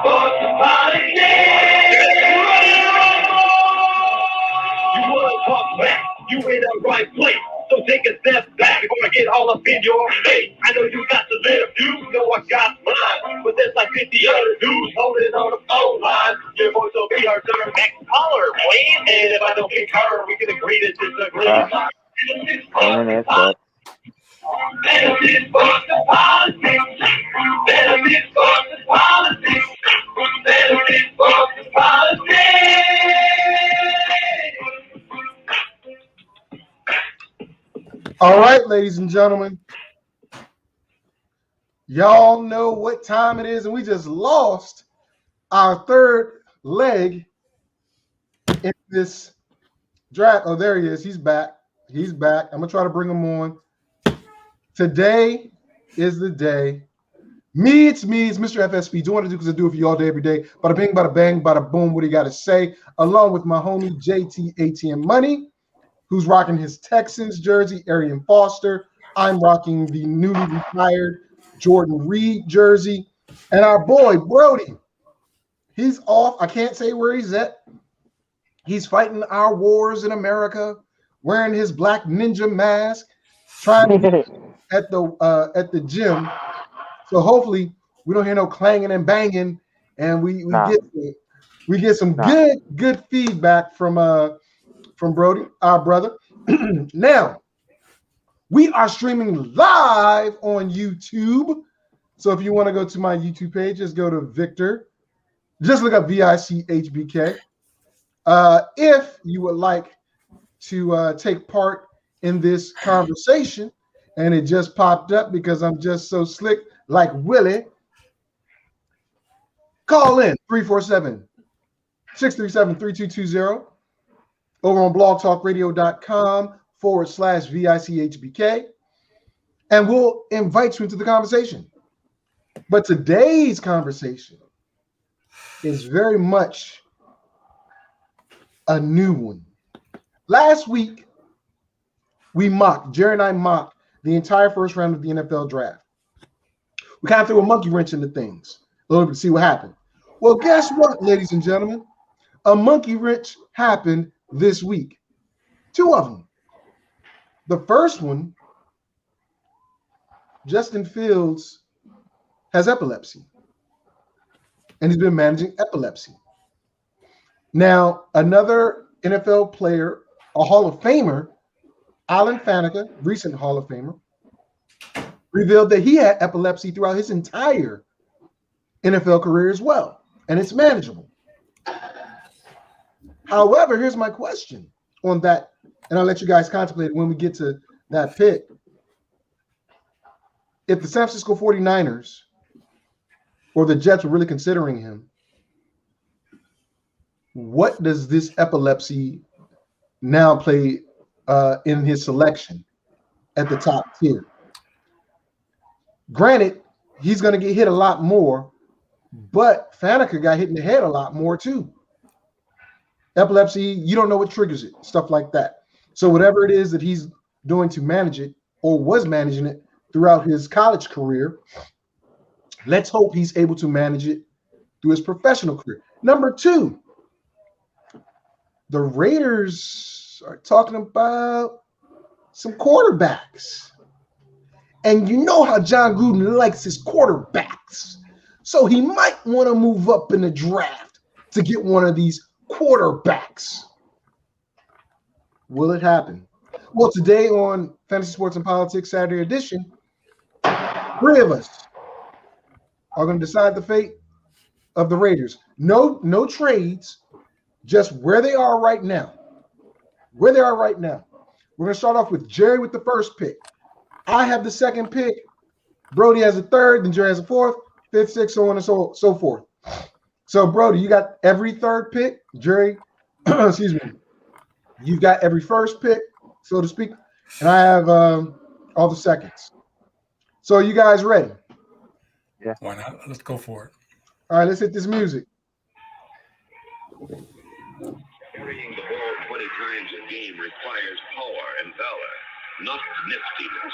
You wanna talk back, you in the right place. So take a step back before I get all up in your face. I know you got to live, you know I got mine. But there's like 50 other dudes holding on the phone line. Your voice will be heard, sir. Next caller, please. And if I don't pick her, we can agree to disagree. Internet sucks. Benefits for the politics. Benefits for the politics. Benefits for the politics. All right, ladies and gentlemen. Y'all know what time it is, and we just lost our third leg in this draft. Oh, there he is. He's back. He's back. I'm going to try to bring him on. Today is the day. It's Mr. FSP. Do what I do because I do it for you all day, every day. Bada bing, bada bang, bada boom. What do you got to say? Along with my homie JT ATM Money, who's rocking his Texans jersey, Arian Foster. I'm rocking the newly retired Jordan Reed jersey. And our boy, Brody, he's off. I can't say where he's at. He's fighting our wars in America, wearing his black ninja mask, trying to get at the gym. So hopefully we don't hear no clanging and banging, and we get some good feedback from Brody, our brother. Now, we are streaming live on YouTube. So if you want to go to my YouTube page, just go to Victor. Just look up VICHBK. If you would like to take part in this conversation, and it just popped up because I'm just so slick like Willie, call in 347-637-3220 over on blogtalkradio.com/VICHBK, and we'll invite you into the conversation. But today's conversation is very much a new one. Last week, Jerry and I mocked the entire first round of the NFL draft. We kind of threw a monkey wrench into things a little bit to see what happened. Well, guess what, ladies and gentlemen? A monkey wrench happened this week. Two of them. The first one, Justin Fields has epilepsy, and he's been managing epilepsy. Now, another NFL player, a Hall of Famer, Alan Faneca, recent Hall of Famer, revealed that he had epilepsy throughout his entire NFL career as well, and it's manageable. However, here's my question on that, and I'll let you guys contemplate when we get to that pick. If the San Francisco 49ers or the Jets were really considering him, what does this epilepsy now play in his selection at the top tier? Granted, he's going to get hit a lot more, but Faneca got hit in the head a lot more too. Epilepsy, you don't know what triggers it, stuff like that. So whatever it is that he's doing to manage it or was managing it throughout his college career, let's hope he's able to manage it through his professional career. Number two, the Raiders are talking about some quarterbacks. And you know how John Gruden likes his quarterbacks. So he might want to move up in the draft to get one of these quarterbacks. Will it happen? Well, today on Fantasy Sports and Politics Saturday edition, three of us are going to decide the fate of the Raiders. No trades, just where they are right now. Where they are right now. We're going to start off with Jerry with the first pick. I have the second pick. Brody has a third, then Jerry has a fourth, fifth, sixth, so on and so forth. So, Brody, you got every third pick. Jerry, excuse me, you've got every first pick, so to speak, and I have all the seconds. So, are you guys ready? Yeah. Why not? Let's go for it. All right, let's hit this music. Carrying the ball 20 times a game requires power and valor, not niftiness.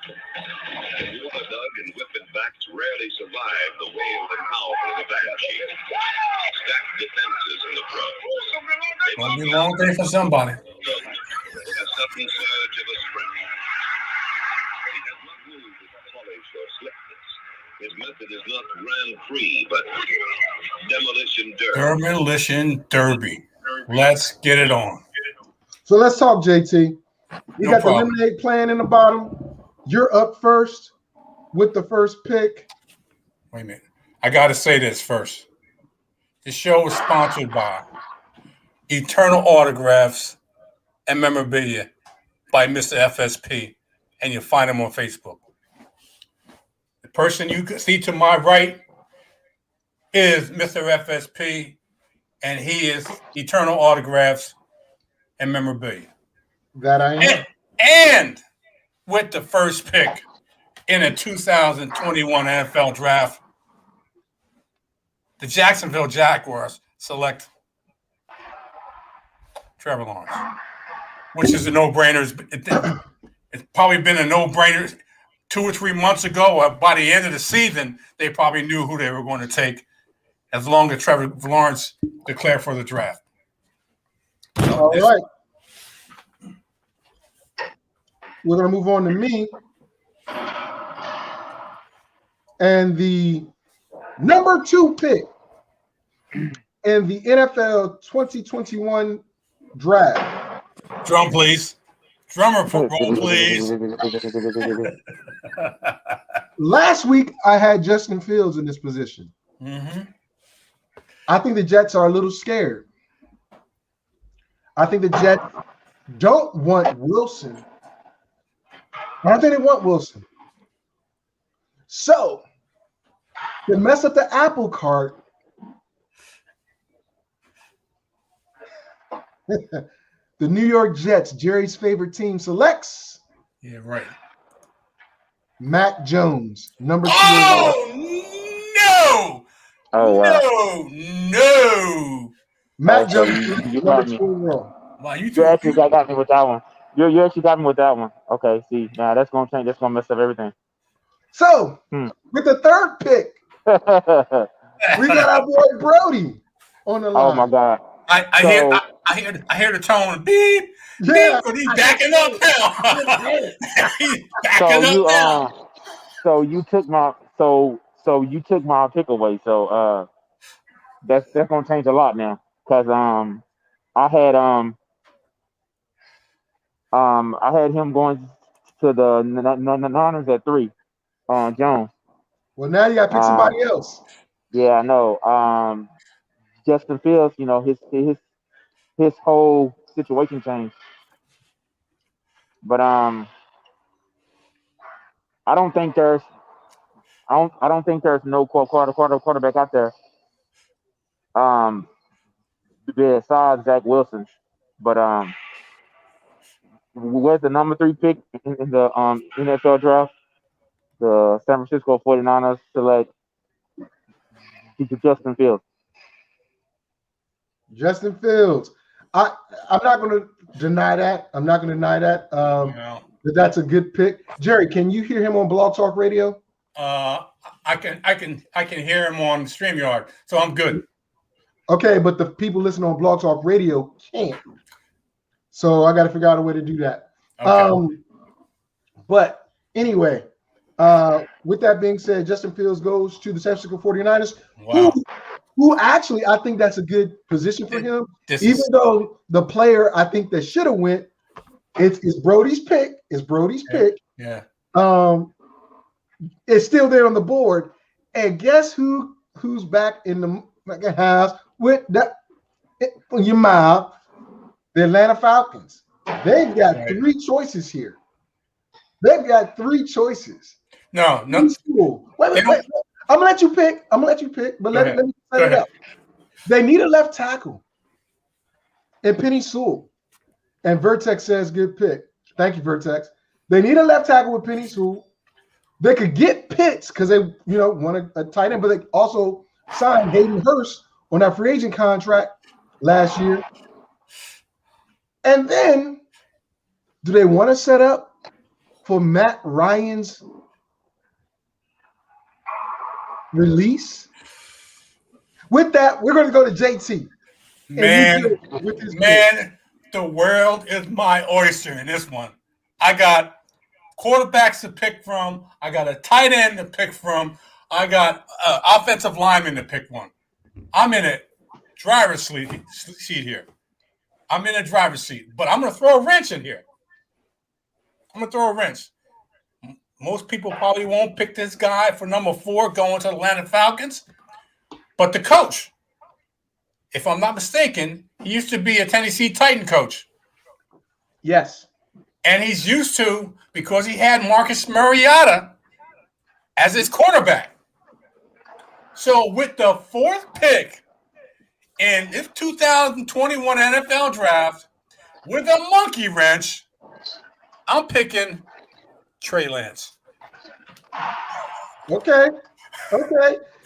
Water dug and whipping backs rarely survive the wail and howl of the back sheet. Stacked defenses in the front. Gonna be a long day for somebody. A sudden surge of a sprint. He does not move with polish or slickness. His method is not Grand Prix, but demolition derby. Demolition derby. Let's get it on. So let's talk, JT. You No got problem. the lemonade playing in the bottom. You're up first with the first pick. Wait a minute. I got to say this first. This show is sponsored by Eternal Autographs and Memorabilia by Mr. FSP, and you'll find him on Facebook. The person you can see to my right is Mr. FSP, and he is Eternal Autographs and Memorabilia. That I am. And with the first pick in the 2021 NFL Draft, the Jacksonville Jaguars select Trevor Lawrence, which is a no-brainer. It's probably been a no-brainer 2 or 3 months ago. Or by the end of the season, they probably knew who they were going to take as long as Trevor Lawrence declared for the draft. All right. We're going to move on to me. And the number 2 pick in the NFL 2021 draft. Drum, please. Drummer for roll, please. Last week, I had Justin Fields in this position. Mm-hmm. I think the Jets are a little scared. I think the Jets don't want Wilson. I don't think they want Wilson. So, to mess up the apple cart, the New York Jets, Jerry's favorite team, selects Yeah, right. Mac Jones, number 2. Oh, no! Oh wow. No! Mac Oh, Jones, you number got me. 2 overall. Wow, you You actually got me with that one. You actually got me with that one. Okay, see, now that's gonna change. That's gonna mess up everything. So, with the 3rd pick, we got our boy Brody on the line. Oh my God. I hear the tone. Beep. Yeah. Beep, but he's backing up now. He's backing up now. So you took my pick away. So that's gonna change a lot now. Cause I had him going to the Niners at 3. Jones. Well, now you got to pick somebody else. Yeah, I know. Justin Fields, you know, his whole situation changed. But I don't think there's no quarterback out there. Besides Zach Wilson. But where's the number 3 pick in the NFL draft? The San Francisco 49ers select Justin Fields. Justin Fields. I'm not going to deny that. That's a good pick. Jerry, can you hear him on Blog Talk Radio? I can hear him on StreamYard, so I'm good. Okay, but the people listening on Blog Talk Radio can't. So I got to figure out a way to do that. Okay. But anyway, with that being said, Justin Fields goes to the San Francisco 49ers, Wow. who actually, I think that's a good position for him. Even though the player I think that should have went, it's Brody's pick. Pick. Yeah. It's still there on the board. And guess who's back in the house with that in your mouth? The Atlanta Falcons. They've got 3 choices here. They've got 3 choices. No. Wait. I'm gonna let you pick. But let me set it up. They need a left tackle. And Penny Sewell. And Vertex says good pick. Thank you, Vertex. They need a left tackle with Penny Sewell. They could get Pitts because they, want a tight end, but they also signed Hayden Hurst on that free agent contract last year. And then, do they want to set up for Matt Ryan's release? With that, we're going to go to JT. Man, with his man, the world is my oyster in this one. I got quarterbacks to pick from. I got a tight end to pick from. I got offensive lineman to pick from. I'm in a driver's seat here. I'm in a driver's seat, but I'm going to throw a wrench in here. I'm going to throw a wrench. Most people probably won't pick this guy for number 4 going to the Atlanta Falcons, but the coach, if I'm not mistaken, he used to be a Tennessee Titan coach. Yes. And he's used to, because he had Marcus Mariota as his quarterback. So with the 4th pick in this 2021 NFL draft, with a monkey wrench, I'm picking Trey Lance. Okay.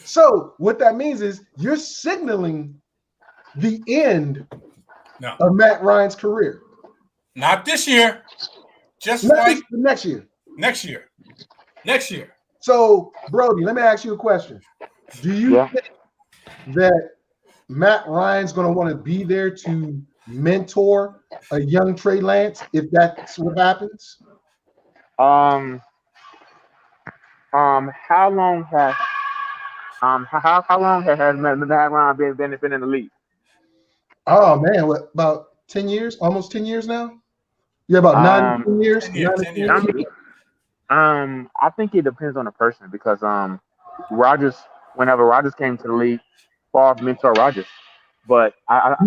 So what that means is you're signaling the end of Matt Ryan's career. Not this year. Just next year. Next year. So, Brody, let me ask you a question. Do you think that Matt Ryan's going to want to be there to mentor a young Trey Lance if that's what happens? How long has Matt Ryan been in the league? Oh man, what, about 10 years? Almost 10 years now? Yeah, about 9 to 10 years. 10 years. I think it depends on the person because whenever Rodgers came to the league, Favre mentored Rodgers. But not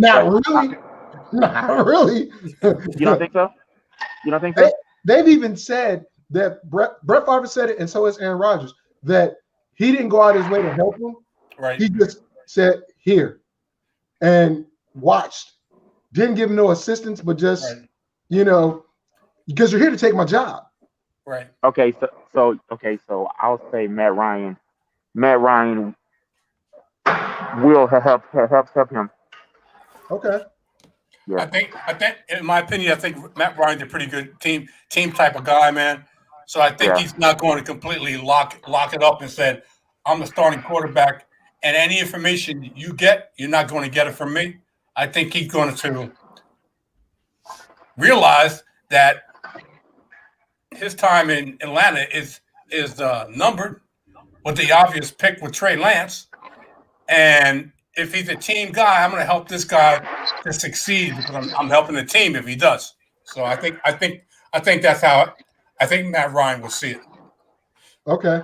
really. You don't think so? You don't think so? They've even said that Brett Favre said it, and so has Aaron Rodgers, that he didn't go out his way to help him. Right. He just said, here, and watched. Didn't give him no assistance, but just, because you're here to take my job. Right. Okay, so I'll say Matt Ryan will help him. Okay. Yeah. I think, in my opinion, I think Matt Ryan's a pretty good team type of guy, man. So I think he's not going to completely lock it up and say, I'm the starting quarterback, and any information you get, you're not going to get it from me. I think he's going to realize that his time in Atlanta is numbered with the obvious pick with Trey Lance. And if he's a team guy, I'm going to help this guy to succeed because I'm helping the team if he does. So I think that's how I think Matt Ryan will see it. Okay.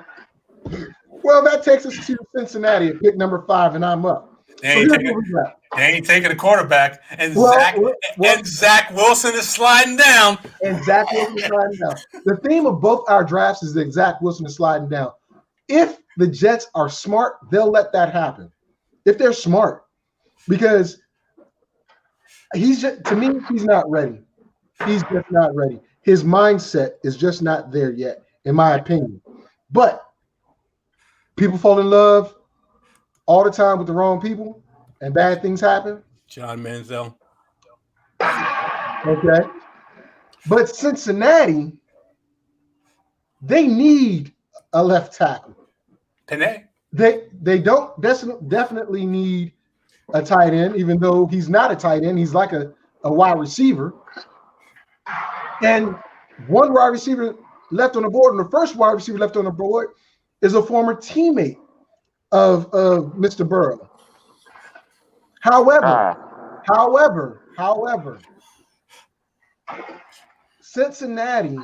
Well, that takes us to Cincinnati at pick number 5, and I'm up. They ain't taking a quarterback, and Zach Wilson is sliding down. The theme of both our drafts is that Zach Wilson is sliding down. If the Jets are smart, they'll let that happen. If they're smart, because he's not ready. He's just not ready. His mindset is just not there yet, in my opinion. But people fall in love all the time with the wrong people, and bad things happen. John Manziel. Okay. But Cincinnati, they need a left tackle. Panay. They don't definitely need a tight end, even though he's not a tight end. He's like a wide receiver. And one wide receiver left on the board, and the first wide receiver left on the board is a former teammate of Mr. Burrow. However, Cincinnati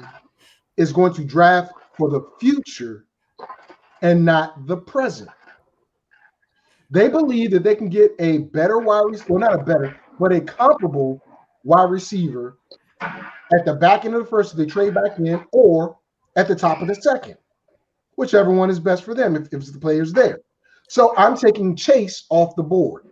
is going to draft for the future and not the present. They believe that they can get a better wide receiver, well, not a better, but a comparable wide receiver at the back end of the first if they trade back in, or at the top of the second, whichever one is best for them if the player's there. So I'm taking Chase off the board.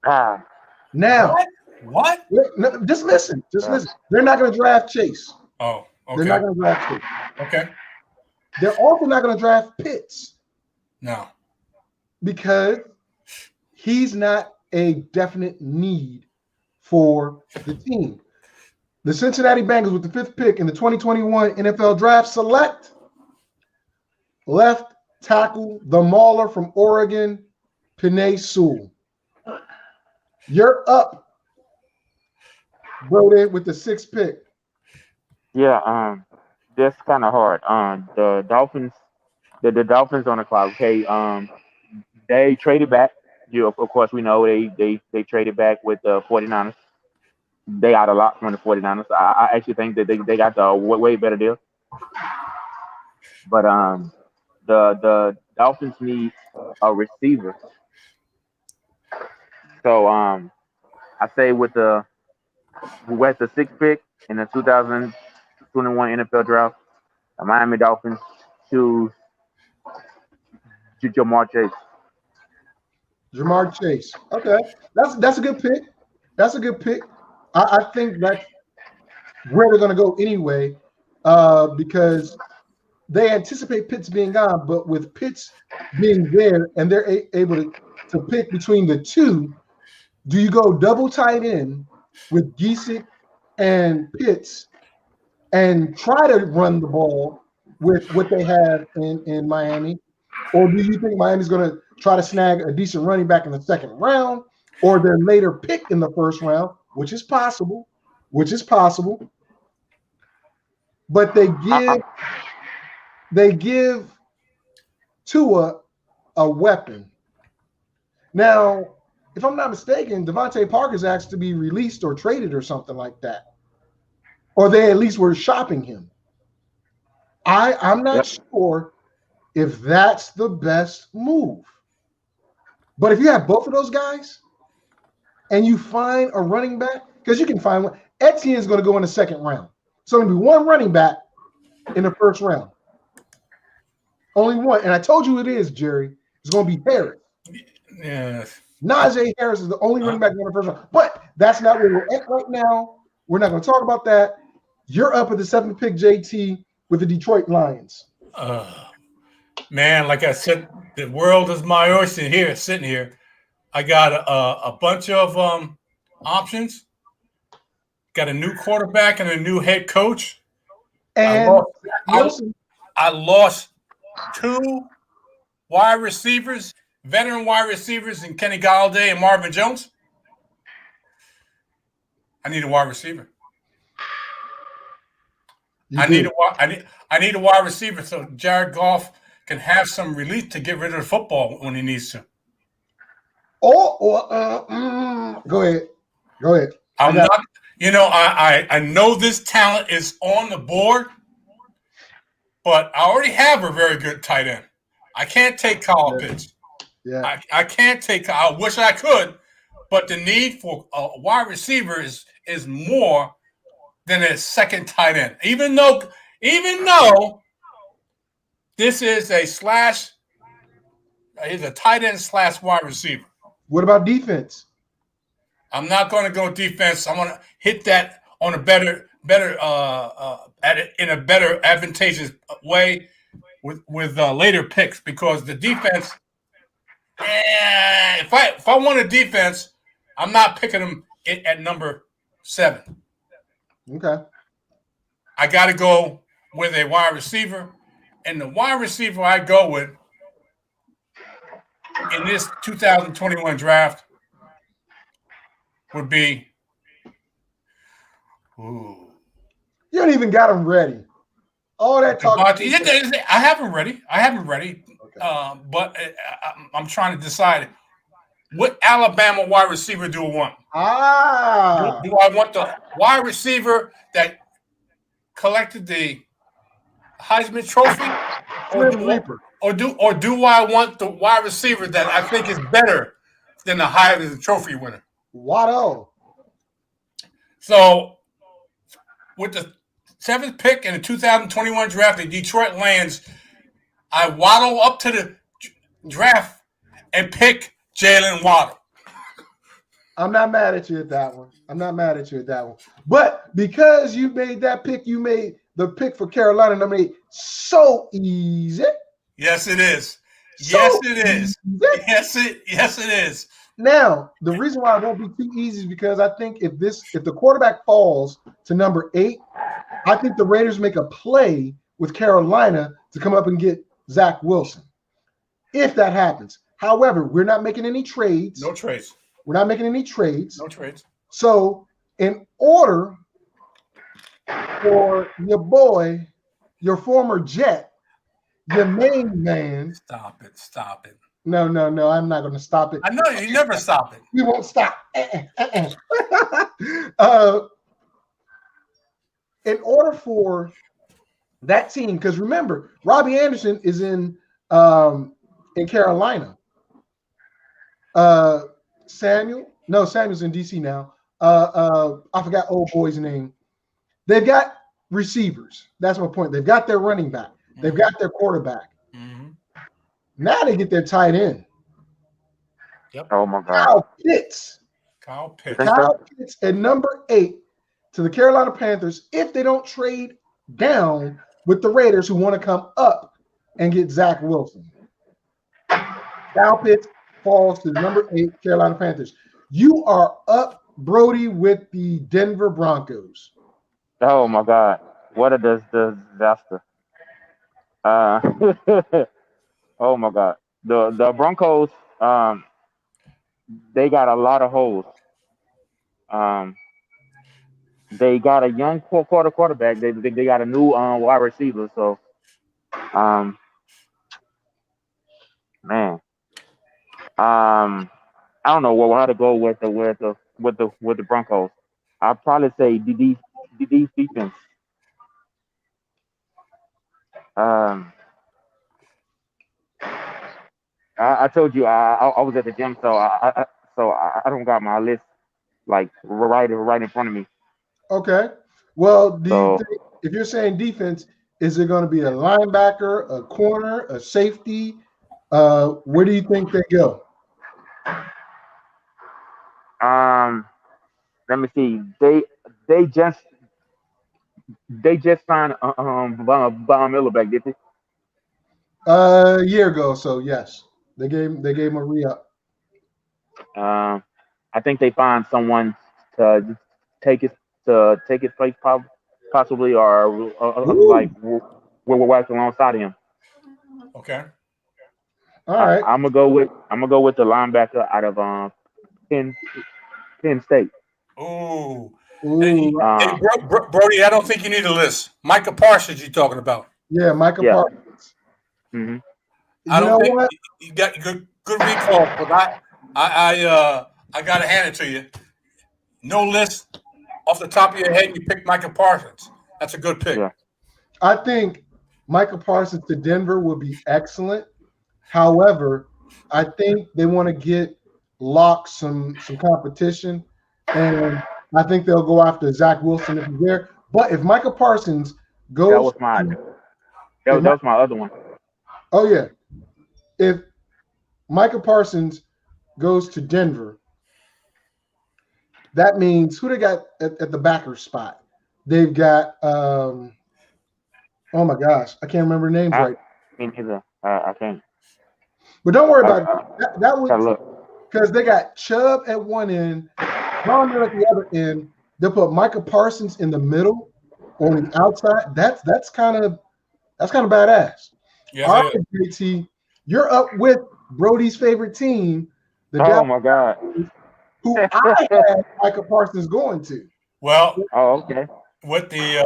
Now, what? No, just listen. Listen. They're not going to draft Chase. Oh, okay. They're not going to draft Chase. Okay. They're also not going to draft Pitts. No. Because he's not a definite need for the team. The Cincinnati Bengals with the 5th pick in the 2021 NFL Draft select left tackle, the Mauler from Oregon, Penei Sewell. You're up, Brody, with the 6th pick. Yeah, that's kind of hard. The Dolphins, the Dolphins on the clock. Okay, they traded back. Of course, we know they traded back with the 49ers. They got a lot from the 49ers. I actually think that they got the way better deal. But the Dolphins need a receiver. So I say with the 6th pick in the 2021 NFL draft, the Miami Dolphins choose Jamar Chase. Jamar Chase. Okay. That's a good pick. That's a good pick. I think that's where they're going to go anyway, because they anticipate Pitts being gone, but with Pitts being there and they're able to pick between the two, do you go double tight end with Giesick and Pitts and try to run the ball with what they have in Miami? Or do you think Miami's going to try to snag a decent running back in the 2nd round or their later pick in the 1st round, which is possible, but they give Tua a weapon. Now, if I'm not mistaken, Devontae Parker's asked to be released or traded or something like that. Or they at least were shopping him. I'm not sure if that's the best move. But if you have both of those guys and you find a running back, because you can find one, Etienne's going to go in the 2nd round. So there'll be one running back in the 1st round. Only one. And I told you it is, Jerry. It's going to be Harris. Yeah. Najee Harris is the only running back in the 1st round. But that's not where we're at right now. We're not going to talk about that. You're up at the 7th pick, JT, with the Detroit Lions. Man, like I said, the world is my oyster here, sitting here. I got a bunch of options. Got a new quarterback and a new head coach. And I lost 2 wide receivers, veteran wide receivers in Kenny Galladay and Marvin Jones. I need a wide receiver. I need a wide receiver so Jared Goff can have some relief to get rid of the football when he needs to. Go ahead. I know this talent is on the board, but I already have a very good tight end. I can't take Kyle Pitts. Yeah. I can't take. I wish I could, but the need for a wide receiver is more than a 2nd tight end. Even though this is a tight end / wide receiver. What about defense? I'm not going to go defense. I'm going to hit that on a better in a better advantageous way with later picks, because the defense. If I want a defense, I'm not picking them at number 7. Okay. I got to go with a wide receiver, and the wide receiver I go with in this 2021 draft would be. You don't even got them ready. All that talk. I have them ready. Okay. But I'm trying to decide what Alabama wide receiver do I want. Do I want the wide receiver that collected the Heisman Trophy, or do I want the wide receiver that I think is better than the Heisman Trophy winner? Waddle. So, with the 7th pick in the 2021 draft, the Detroit Lions, I waddle up to the draft and pick Jalen Waddle. I'm not mad at you at that one. But because you made that pick, you made the pick for Carolina that made so easy. Yes, it is. Yes, it is. Now, the reason why it won't be too easy is because I think if the quarterback falls to number 8, I think the Raiders make a play with Carolina to come up and get Zach Wilson. If that happens. However, we're not making any trades. No trades. We're not making any trades. No trades. So, in order for your boy, your former Jet, your main man. Stop it. Stop it. No, I'm not going to stop it. I know you never stop it. We won't stop. In order for that team, because remember, Robbie Anderson is in Carolina. Samuel's in DC now. I forgot old boy's name. They've got receivers. That's my point. They've got their running back. They've got their quarterback. Mm-hmm. Now they get their tight end. Yep. Oh my God. Kyle Pitts at number 8 to the Carolina Panthers if they don't trade down with the Raiders who want to come up and get Zach Wilson. Kyle Pitts falls to number 8 Carolina Panthers. You are up, Brody, with the Denver Broncos. Oh my God. What a disaster. Oh my God. The Broncos, they got a lot of holes. They got a young quarterback. They got a new wide receiver. So, man, I don't know how to go with the Broncos. I'd probably say the defense. I told you I was at the gym, so I don't got my list like right in front of me. Okay. Well, you think, if you're saying defense, is it going to be a linebacker, a corner, a safety? Where do you think they go? Let me see. They just signed Von Miller back, did they? A year ago, so yes, they gave him a re-up. I think they find someone to take his place, possibly, or like we're working alongside him. Okay. All right. I'm gonna go with the linebacker out of Penn State. Ooh. Ooh. Hey, Brody, I don't think you need a list. Micah Parsons, you talking about? Yeah, Micah Parsons. Mm-hmm. I don't think you got good recall, but I gotta hand it to you. No list off the top of your head, you picked Micah Parsons. That's a good pick. Yeah. I think Micah Parsons to Denver would be excellent. However, I think they want to get Locke some competition, and I think they'll go after Zach Wilson if he's there. But if Micah Parsons goes, that was my other one. Oh yeah, if Micah Parsons goes to Denver, that means who they got at the backer spot? They've got oh my gosh, I can't remember names right. Me neither. I can't. But don't worry about it. That was look. because they got Chubb at one end, Conner at the other end. They'll put Micah Parsons in the middle on the outside. That's kind of badass. Yes, all right, JT, you're up with Brody's favorite team, the Dallas, my God, who I had Micah Parsons going to. Well, okay. With the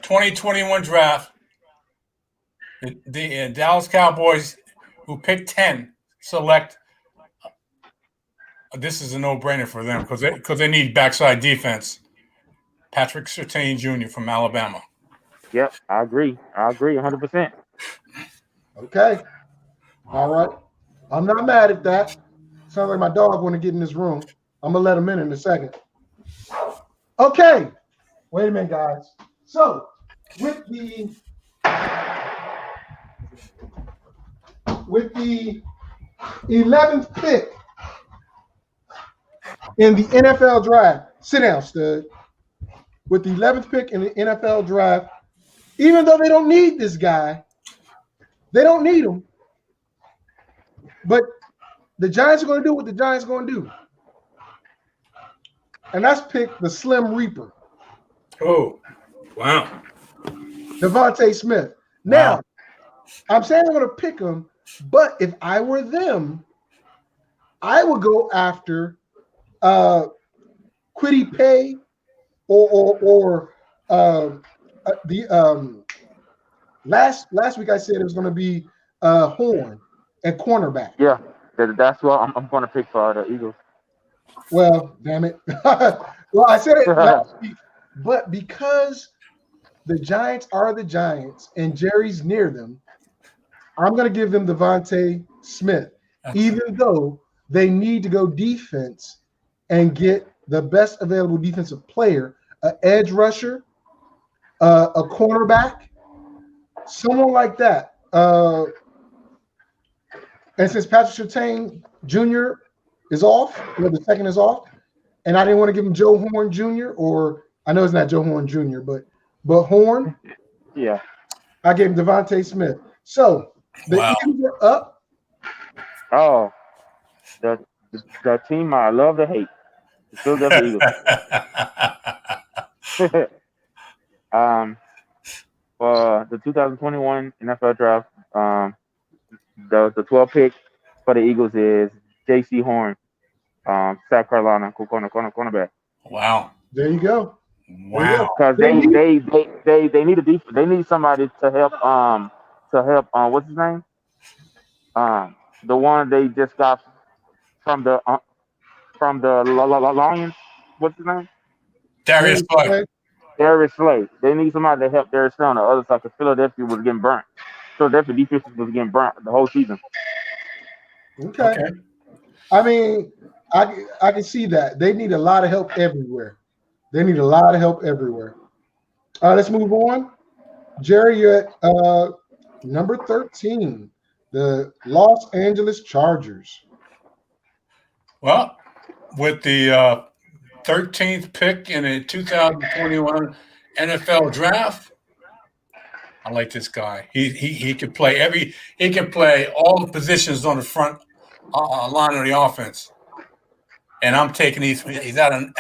2021 draft, the Dallas Cowboys, who picked 10, select. This is a no-brainer for them because they need backside defense. Patrick Surtain Jr. from Alabama. Yep, I agree 100%. Okay. All right. I'm not mad at that. Sounds like my dog want to get in this room. I'm going to let him in a second. Okay. Wait a minute, guys. So, with the 11th pick in the NFL draft, sit down, stud. With the 11th pick in the NFL draft, even though they don't need this guy, they don't need him. But the Giants are going to do what the Giants are going to do. And that's pick the Slim Reaper. Oh, wow. Devontae Smith. Now, Wow. I'm saying I'm going to pick him, but if I were them, I would go after Kwity Paye or the last week I said it was going to be Horn and cornerback. Yeah, that's what I'm going to pick for the Eagles. Well, damn it. Well, I said it last week, but because the Giants are the Giants and Jerry's near them, I'm going to give them Devontae Smith, even though they need to go defense and get the best available defensive player, an edge rusher, a cornerback, someone like that. And since Patrick Surtain Jr. is off, the second is off, and I didn't want to give him Joe Horn Jr. or I know it's not Joe Horn Jr., but Horn. Yeah. I gave him Devontae Smith. So the Eagles are up. Oh, the team I love to hate, the Philadelphia Eagles. For the 2021 NFL Draft, the 12th pick for the Eagles is J.C. Horn, South Carolina, cornerback. Wow. There you go. Wow. Because they need a defense. They need somebody to help. What's his name? The one they just got from the Lions. What's his name? Darius Slay. Darius Slay. They need somebody to help Darius Slay on the other side because Philadelphia was getting burnt. Philadelphia defense was getting burnt the whole season. Okay. I mean, I can see that. They need a lot of help everywhere. Let's move on. Jerry, you're at number 13, the Los Angeles Chargers. Well, with the 13th pick in a 2021 NFL Draft, I like this guy. He can play he can play all the positions on the front line of the offense. And I'm taking he's out of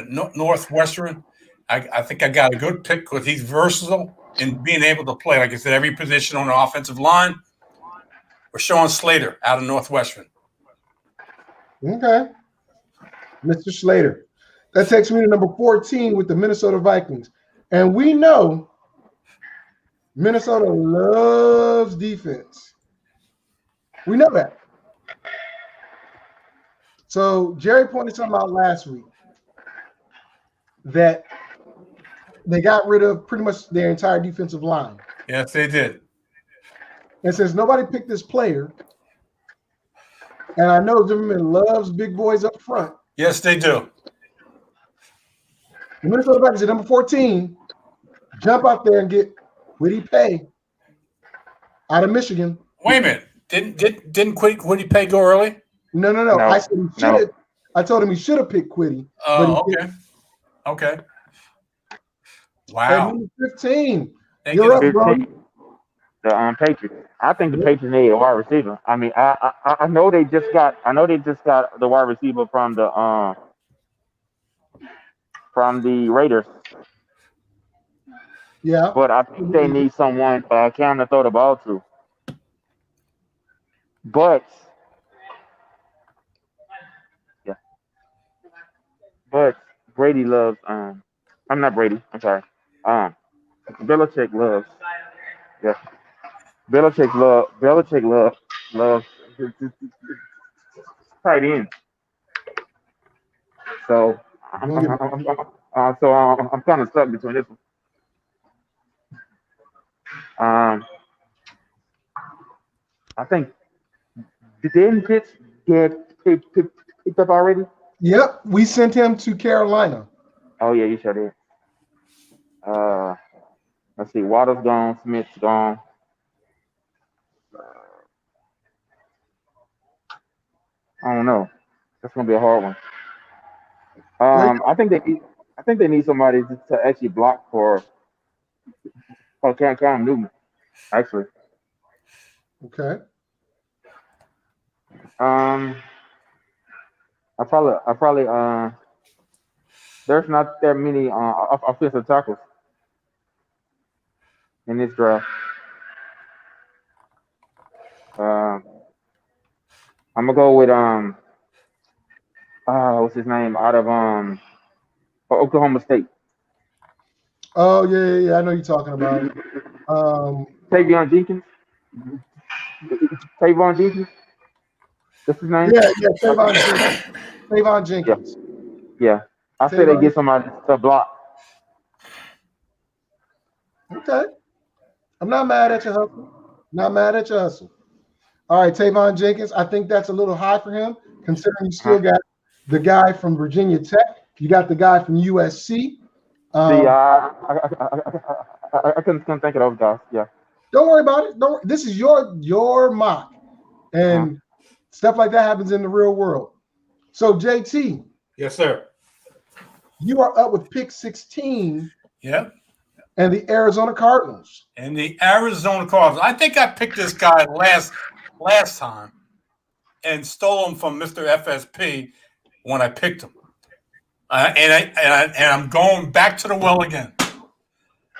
Northwestern. I think I got a good pick because he's versatile in being able to play, like I said, every position on the offensive line. Rashawn Slater out of Northwestern. Okay. Mr. Slater. That takes me to number 14 with the Minnesota Vikings. And we know Minnesota loves defense. We know that. So Jerry pointed something out last week that they got rid of pretty much their entire defensive line. Yes, they did. And since nobody picked this player, and I know Zimmerman loves big boys up front. Yes, they do. The Minnesota Vikings at number 14 jump out there and get Kwity Paye out of Michigan. Wait a minute. Didn't Kwity Paye go early? No. I said he should have. I told him he should have picked Kwity. Okay. Wow. At number 15, you're up, bro. The Patriots. I think the Patriots need a wide receiver. I mean, I know they just got the wide receiver from the Raiders. Yeah. But I think they need someone to throw the ball to. But Brady loves I'm not Brady, I'm sorry. Belichick loves loves tight end. So I'm kind of stuck between this one. I think didn't Pitts get picked up already? Yep, we sent him to Carolina. Oh yeah, you sure did. Let's see, Waddle's gone, Smith's gone. I don't know. That's gonna be a hard one. I think they need somebody to actually block for Cam Newton. Actually. Okay. I probably there's not that many offensive tackles in this draft. Uh, I'm gonna go with what's his name out of Oklahoma State. Oh yeah. I know you're talking about. Tavion Jenkins. Tavon Jenkins. That's his name. Yeah. Tavon Yeah, Jenkins. yeah. I say they Tavon. get somebody to block. Okay. I'm not mad at your hustle. Not mad at your hustle. All right, Tavon Jenkins. I think that's a little high for him, considering you still Huh? got the guy from Virginia Tech. You got the guy from USC. See, I couldn't think of those guys. Yeah. Don't worry about it. Don't. This is your mock, Uh-huh. and stuff like that happens in the real world. So JT, Yes, sir. you are up with pick 16 Yep. and the Arizona Cardinals. And the Arizona Cardinals. I think I picked this guy last time and stole him from Mr. FSP when I picked him. And I'm going back to the well again.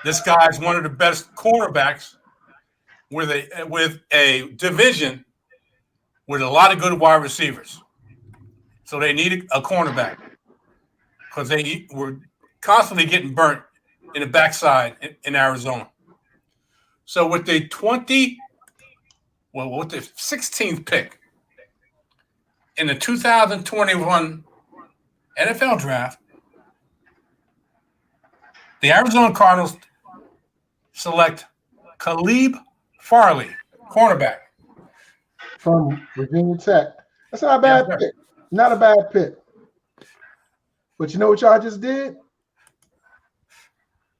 This guy's one of the best cornerbacks with a division with a lot of good wide receivers. So they needed a cornerback because they were constantly getting burnt in the backside in Arizona. So with the 16th pick in the 2021 NFL draft, the Arizona Cardinals select Khalib Farley, cornerback. From Virginia Tech. That's not a Yes, bad sir. pick. Not a bad pick. But you know what y'all just did?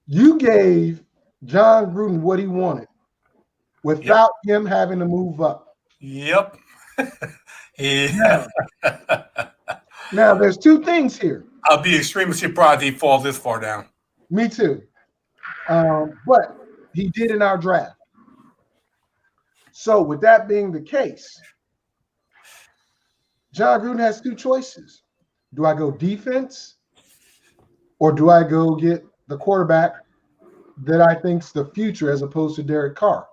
You gave John Gruden what he wanted without him having to move up. Yep. Yeah. Now, there's two things here. I'll be extremely surprised if he falls this far down. Me too. But he did in our draft. So, with that being the case, John Gruden has two choices. Do I go defense or do I go get the quarterback that I think's the future as opposed to Derek Carr?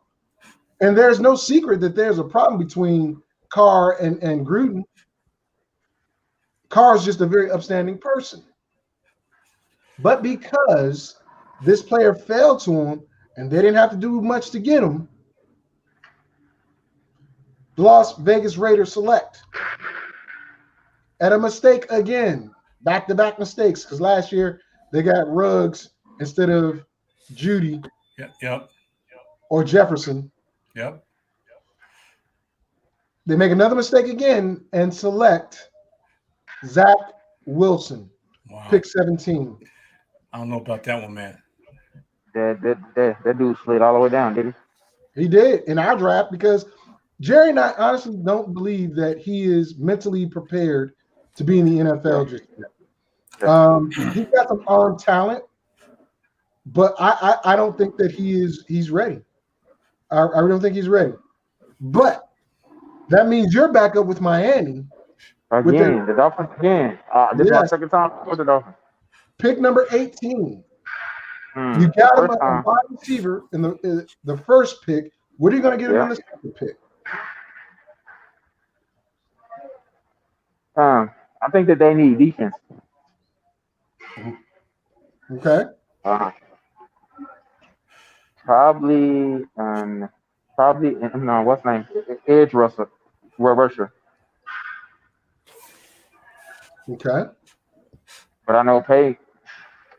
And there's no secret that there's a problem between Carr and Gruden. Carr is just a very upstanding person. But because this player fell to him and they didn't have to do much to get him, the Las Vegas Raiders select. And a mistake again, back-to-back mistakes, because last year they got Ruggs instead of Judy Yep. or Jefferson. Yep. They make another mistake again and select Zach Wilson, Wow. pick 17. I don't know about that one, man. That dude slid all the way down, did he? He did in our draft because Jerry and I honestly don't believe that he is mentally prepared to be in the NFL just yet. He's got some arm talent, but I don't think that he's ready. I really don't think he's ready. But that means you're back up with Miami. Again, the Dolphins again. This is my second time with the Dolphins. Pick number 18. You got him a wide receiver in the first pick. What are you going to get him in the second pick? I think that they need defense. Okay. Probably no, what's name? Edge rusher. Okay. But I know Pay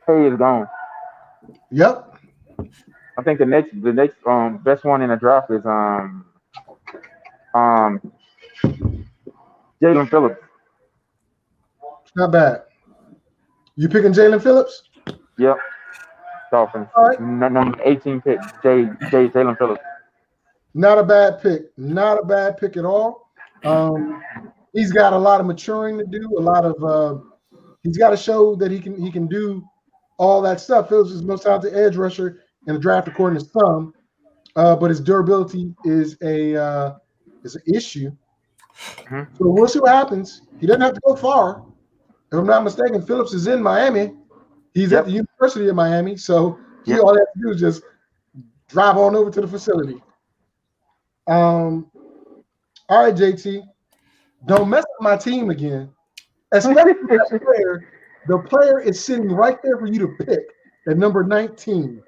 is gone. Yep. I think the next best one in the draft is Jalen Phillips. It's not bad. You picking Jalen Phillips? Yep. Dolphins. All right. Number 18 pick, Jalen Phillips. Not a bad pick. Not a bad pick at all. He's got a lot of maturing to do. A lot of he's got to show that he can do all that stuff. Phillips is the most talented edge rusher in the draft, according to some, but his durability is an issue. Mhm. So we'll see what happens. He doesn't have to go far. If I'm not mistaken, Phillips is in Miami. He's at Yep. the University of Miami, so Yep. all they have to do is just drive on over to the facility. All right, JT, don't mess up my team again. Especially that player. The player is sitting right there for you to pick at number 19.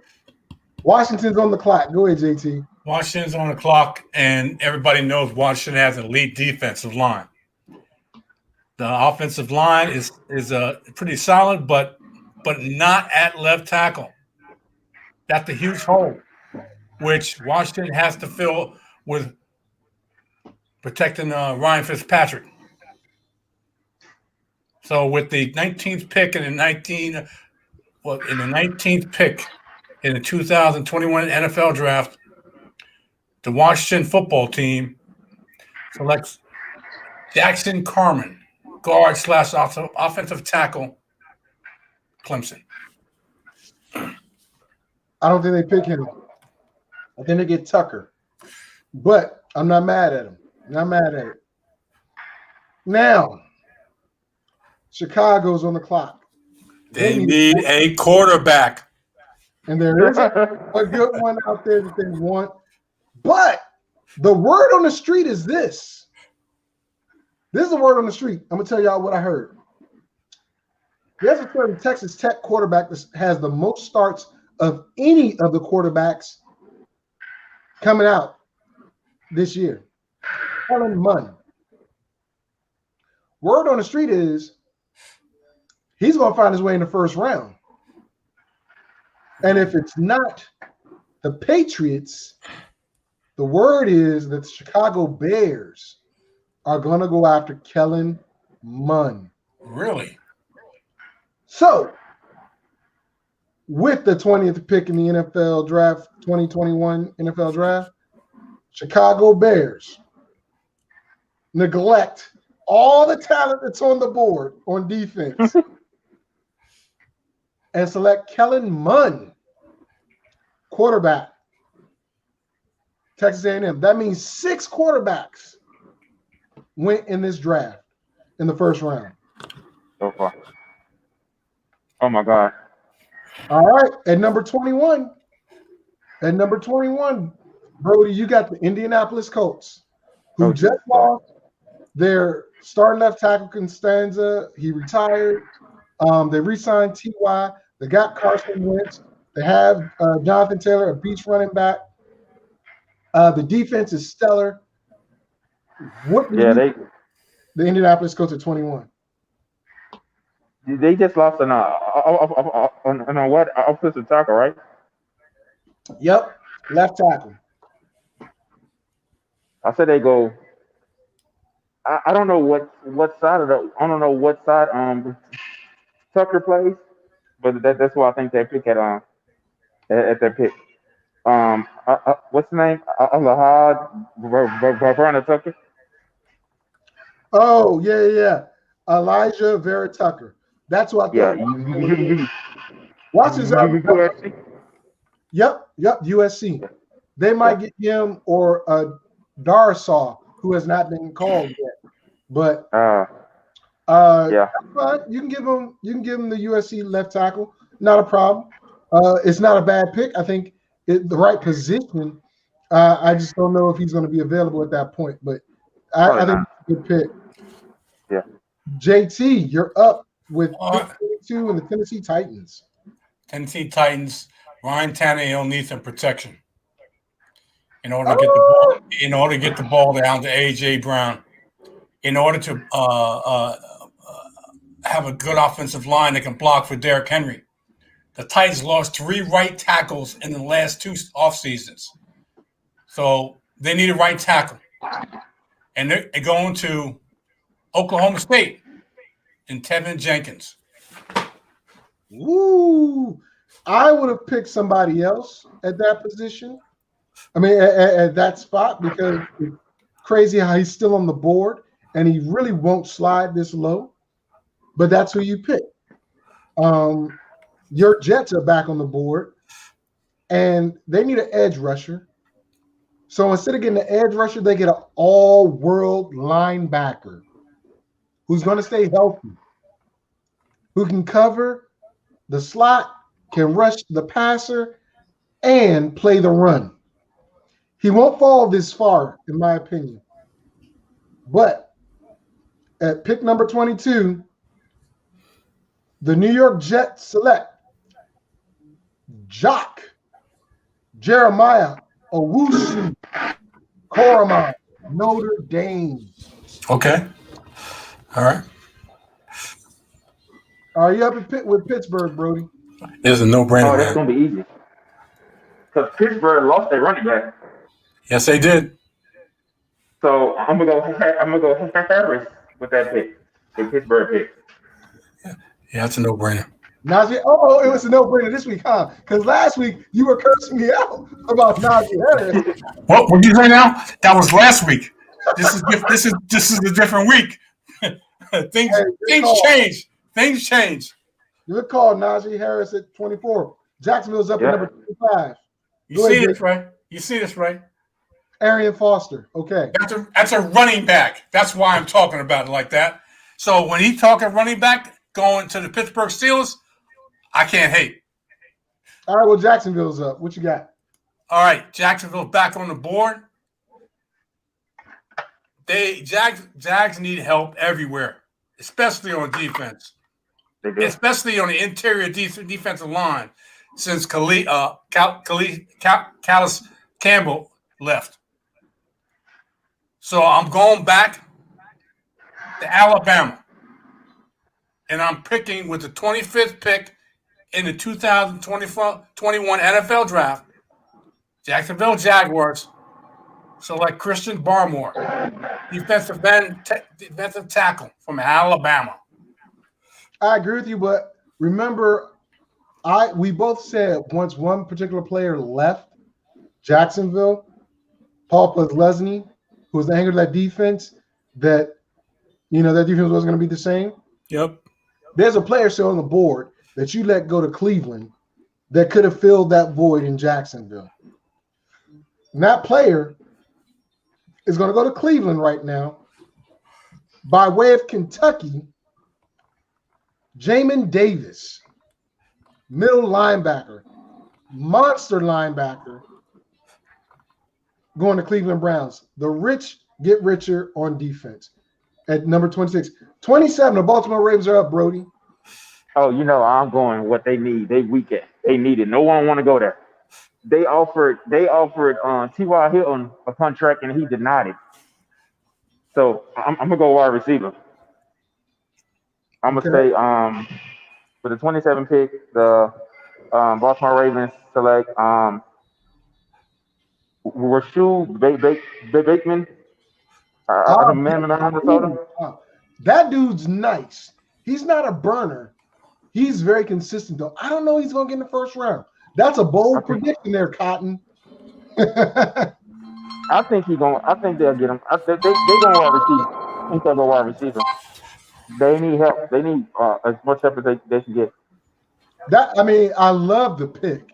Washington's on the clock. Go ahead, JT. Washington's on the clock, and everybody knows Washington has an elite defensive line. The offensive line is pretty solid, but not at left tackle. That's a huge hole, which Washington has to fill with protecting Ryan Fitzpatrick. So with the 19th pick and the 19th pick in the 2021 NFL draft, the Washington football team selects Jackson Carman, guard / offensive tackle, Clemson. I don't think they pick him. I think they get Tucker. But I'm not mad at him. Not mad at it. Now, Chicago's on the clock. They need a quarterback. And there is a good one out there that they want. But the word on the street is this. This is the word on the street. I'm going to tell y'all what I heard. There's a certain Texas Tech quarterback that has the most starts of any of the quarterbacks coming out this year. Kellen Mond. Word on the street is he's going to find his way in the first round. And if it's not the Patriots, the word is that the Chicago Bears are going to go after Kellen Mond. Really? So, with the 20th pick in the NFL draft, 2021 NFL draft, Chicago Bears neglect all the talent that's on the board on defense and select Kellen Mond, quarterback, Texas A&M. That means 6 quarterbacks went in this draft in the first round. So far. Oh my God. All right, at number 21, Brody, you got the Indianapolis Colts, who just lost their starting left tackle Constanza. He retired. They re-signed T.Y. They got Carson Wentz. They have Jonathan Taylor, a beast running back. The defense is stellar. The Indianapolis Colts at 21. They just lost on what offensive tackle, right? Yep, left tackle. I said they go. I don't know what side Tucker plays, but that's why I think they pick at their pick. What's the name? Alahad Verna Tucker. Oh yeah. Elijah Vera Tucker. That's what I thought. Yeah. Watch his USC. Yep, USC. They might get him or Darsaw, who has not been called yet. But that's fine. You can give him the USC left tackle. Not a problem. It's not a bad pick. I think the right position. I just don't know if he's going to be available at that point. But I think it's a good pick. Yeah. JT, you're up with 22 and the Tennessee Titans. Tennessee Titans. Ryan Tannehill needs some protection in order to get the ball down to AJ Brown. In order to have a good offensive line that can block for Derrick Henry. The Titans lost 3 right tackles in the last 2 off seasons. So they need a right tackle. And they're going to Oklahoma State and Tevin Jenkins. Ooh, I would have picked somebody else at that position. I mean, at that spot, because it's crazy how he's still on the board and he really won't slide this low. But that's who you pick. Your Jets are back on the board, and they need an edge rusher. So instead of getting an edge rusher, they get an all-world linebacker who's going to stay healthy, who can cover the slot, can rush the passer, and play the run. He won't fall this far, in my opinion. But at pick number 22, the New York Jets select Jock Jeremiah Owusu Koroma, Notre Dame. Okay. All right. Are you up with Pittsburgh, Brody? There's a no-brainer. Oh, that's gonna be easy. Because Pittsburgh lost their running back. Yes, they did. So I'm gonna go Harris with that pick. The Pittsburgh pick. Yeah, that's a no-brainer. Najee, it was a no-brainer this week, huh? Because last week you were cursing me out about Najee Harris. What did you say now? That was last week. This is a different week. Things change. Things change. Good call, Najee Harris at 24. Jacksonville's up at number 25. You see this, right? You see this, right? Arian Foster. Okay. That's a running back. That's why I'm talking about it like that. So when he talking running back going to the Pittsburgh Steelers, I can't hate. All right, well, Jacksonville's up. What you got? All right, Jacksonville back on the board. Jags need help everywhere, especially on defense, especially on the interior defensive line since Calais Campbell left. So I'm going back to Alabama, and I'm picking with the 25th pick in the 2021 NFL Draft, Jacksonville Jaguars select Christian Barmore, defensive tackle from Alabama. I agree with you, but remember, we both said once one particular player left Jacksonville, Paul Leslie, who was the anchor of that defense, that that defense wasn't going to be the same. Yep. There's a player still on the board that you let go to Cleveland that could have filled that void in Jacksonville. And that player is going to go to Cleveland right now by way of Kentucky. Jamin Davis, middle linebacker, monster linebacker, going to Cleveland Browns. The rich get richer on defense at number 26. 27, the Baltimore Ravens are up, Brody. Oh, I'm going what they need. They weak it. They need it. No one want to go there. They offered T.Y. Hilton a contract and he denied it. So I'm gonna go wide receiver. I'm gonna say with the 27 pick, the Baltimore Ravens select Rashu Bateman. Minnesota. That dude's nice. He's not a burner. He's very consistent, though. I don't know he's going to get in the first round. That's a bold prediction there, Cotton. I think they'll get him. They're going wide receiver. I think they'll go wide receiver. They need help. They need as much help as they can get. I love the pick.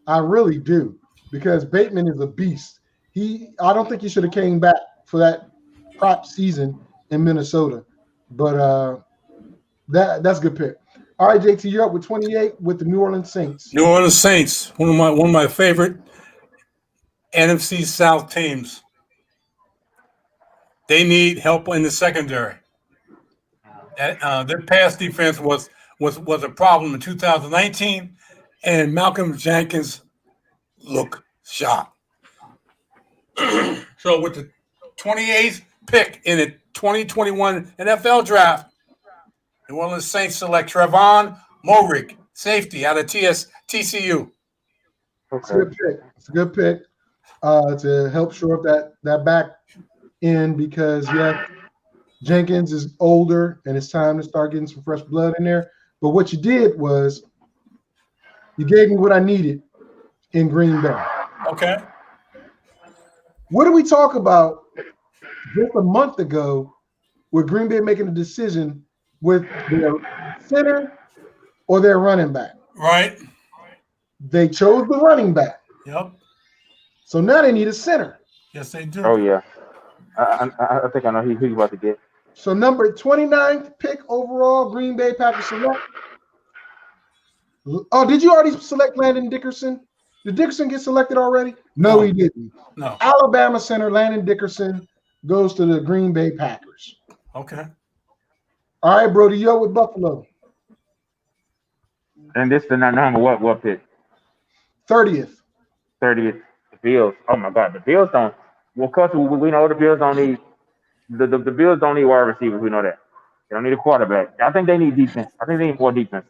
I really do, because Bateman is a beast. I don't think he should have came back for that prop season in Minnesota, but that's a good pick. All right, JT, you're up with 28 with the New Orleans Saints. New Orleans Saints, one of my favorite NFC South teams. They need help in the secondary. Their pass defense was a problem in 2019, and Malcolm Jenkins looked sharp. So with the 28th pick in the 2021 NFL Draft, New Orleans Saints select Trevon Moehrig, safety out of TCU. Okay. It's a good pick to help shore up that back end, because Jenkins is older and it's time to start getting some fresh blood in there. But what you did was you gave me what I needed in Green Bay. Okay. What did we talk about just a month ago with Green Bay making a decision with their center or their running back? Right. They chose the running back. Yep. So now they need a center. Yes, they do. Oh yeah, I think I know who you about to get. So number 29th pick overall, Green Bay Packers select. Oh, did you already select Landon Dickerson? Did Dickerson get selected already? No, No. he didn't. No. Alabama center Landon Dickerson goes to the Green Bay Packers. Okay. All right, Brody, yo with Buffalo. And this the number what pick? 30th. 30th. The Bills. Oh my God, the Bills don't. Well, of course we know the Bills don't need the Bills don't need wide receivers. We know that. They don't need a quarterback. I think they need defense. I think they need more defense.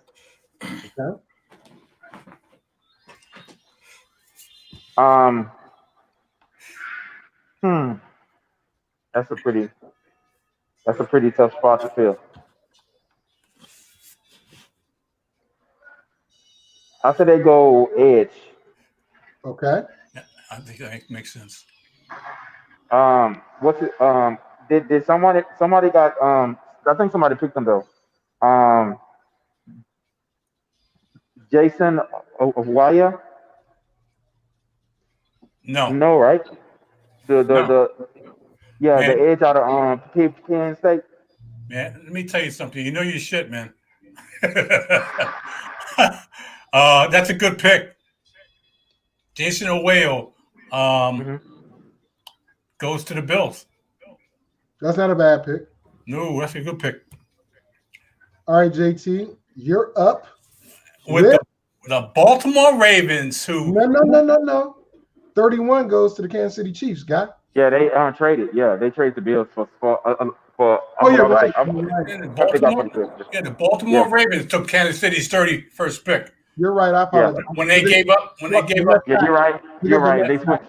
Okay. Um. Hmm. That's a pretty tough spot to fill. I said they go edge. Okay. Yeah, I think that makes sense. What's it? Did somebody got I think somebody picked them though. Um, Jason Waya? No. No, right? No. The yeah, the Man, edge out of Penn State. man, let me tell you something. You know your shit, man. That's a good pick. Jason Oweo Mm-hmm. goes to the Bills. That's not a bad pick. No, that's a good pick. All right, JT, you're up With with the Baltimore Ravens, who no. 31 goes to the Kansas City Chiefs, guy. Yeah, they traded. Yeah, they traded the Bills for. Oh, you're I right. think You're right. yeah, the I think I Baltimore, pretty good. yeah, the Baltimore Yeah, Ravens took Kansas City's 31st pick. You're right. I yeah, apologize. When they gave up, yeah. You're right. Pick You're up the right. left They switched.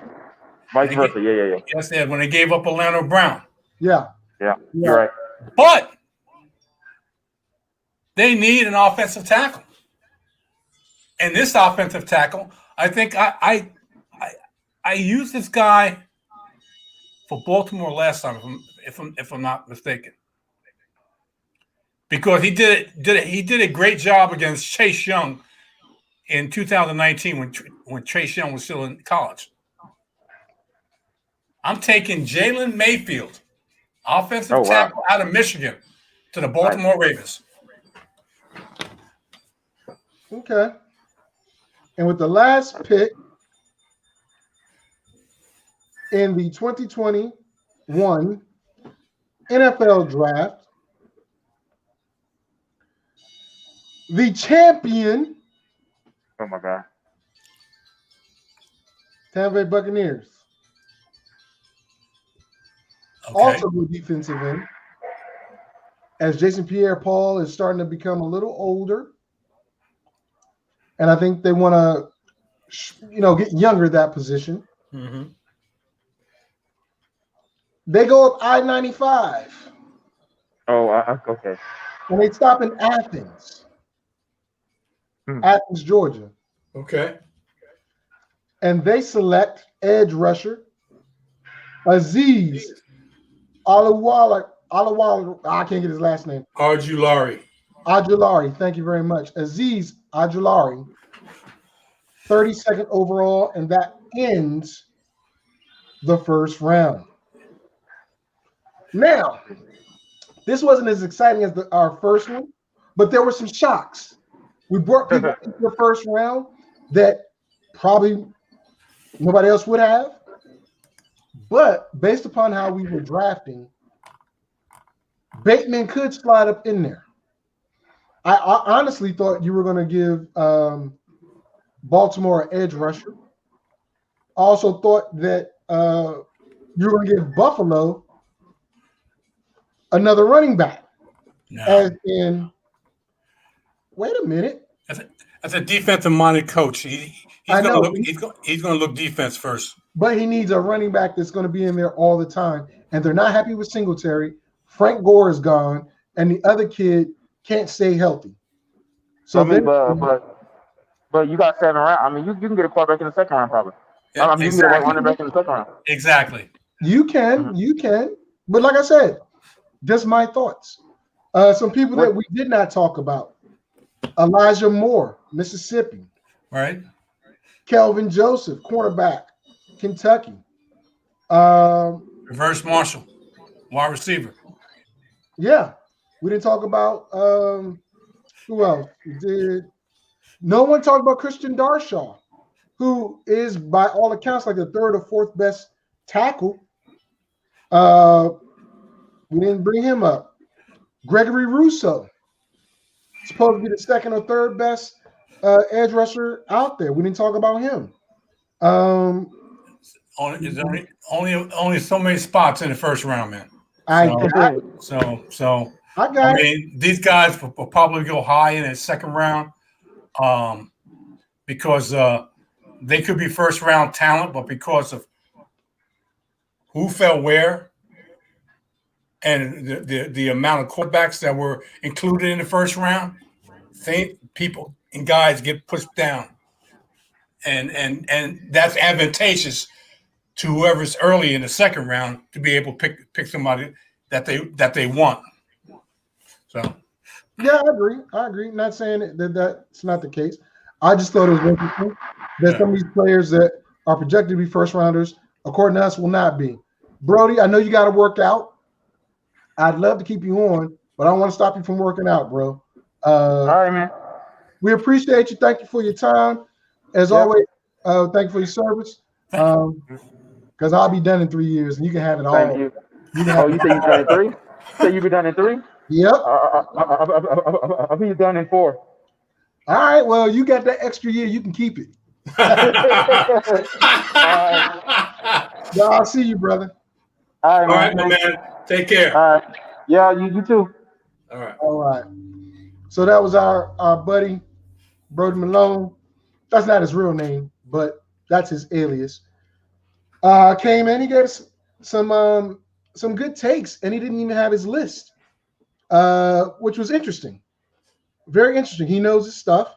when Vice they versa. Yeah. yes, they had, when they gave up Orlando Brown. Yeah. Yeah, Yeah. you're right. But they need an offensive tackle. And this offensive tackle, I think I used this guy for Baltimore last time, if I'm not mistaken, because he did a great job against Chase Young in 2019 when Chase Young was still in college. I'm taking Jalen Mayfield, offensive Oh wow. tackle out of Michigan, to the Nice. Baltimore Ravens. Okay. And with the last pick in the 2021 NFL Draft, the champion Oh my God. Tampa Bay Buccaneers, Okay. also go defensive end, as Jason Pierre-Paul is starting to become a little older, and I think they want to, get younger at that position. Mm-hmm. They go up I-95, Oh, okay. and they stop in Athens, Athens, Georgia, Okay. and they select edge rusher Aziz Alawala. I can't get his last name. Ajulari. Thank you very much. Aziz Ajulari, 32nd overall, and that ends the first round. Now, this wasn't as exciting as our first one, but there were some shocks. We brought people into the first round that probably nobody else would have. But based upon how we were drafting, Bateman could slide up in there. I honestly thought you were going to give Baltimore an edge rusher. Also thought that you were going to give Buffalo another running back. No. As in, wait a minute. That's a defensive-minded coach. He's I going know. to look defense first. But he needs a running back that's going to be in there all the time. And they're not happy with Singletary. Frank Gore is gone, and the other kid can't stay healthy. So but you got 7 rounds. I mean, you can get a quarterback in the second round probably. Yeah, I mean, you can get a running back in the second round. Exactly. You can. But like I said, just my thoughts. Some people that we did not talk about. Elijah Moore, Mississippi. Right. Kelvin Joseph, cornerback, Kentucky. Reverse Marshall, wide receiver. Yeah, we didn't talk about who else did. No one talked about Christian Darshaw, who is by all accounts like the third or fourth best tackle. We didn't bring him up. Gregory Rousseau, supposed to be the second or third best edge rusher out there. We didn't talk about him. Only so many spots in the first round, man. I mean, these guys will probably go high in the second round, because they could be first round talent, but because of who fell where and the amount of quarterbacks that were included in the first round, people and guys get pushed down, and that's advantageous to whoever's early in the second round to be able to pick somebody that they want. So, yeah, I agree. Not saying that that's not the case. I just thought it was interesting that some of these players that are projected to be first rounders, according to us, will not be. Brody, I know you got to work out. I'd love to keep you on, but I don't want to stop you from working out, bro. All right, man. We appreciate you. Thank you for your time. As always, thank you for your service. Because I'll be done in 3 years, and you can have it all. Thank you. You say you're done in 3? Say you be done in 3? Yep. I'll be done in 4. All right. Well, you got that extra year. You can keep it. I'll see you, brother. All right, my man. Take care. All right. Yeah, you too. All right. So that was our buddy, Brody Malone. That's not his real name, but that's his alias. Came in, he gave us some good takes, and he didn't even have his list, which was interesting. Very interesting. He knows his stuff.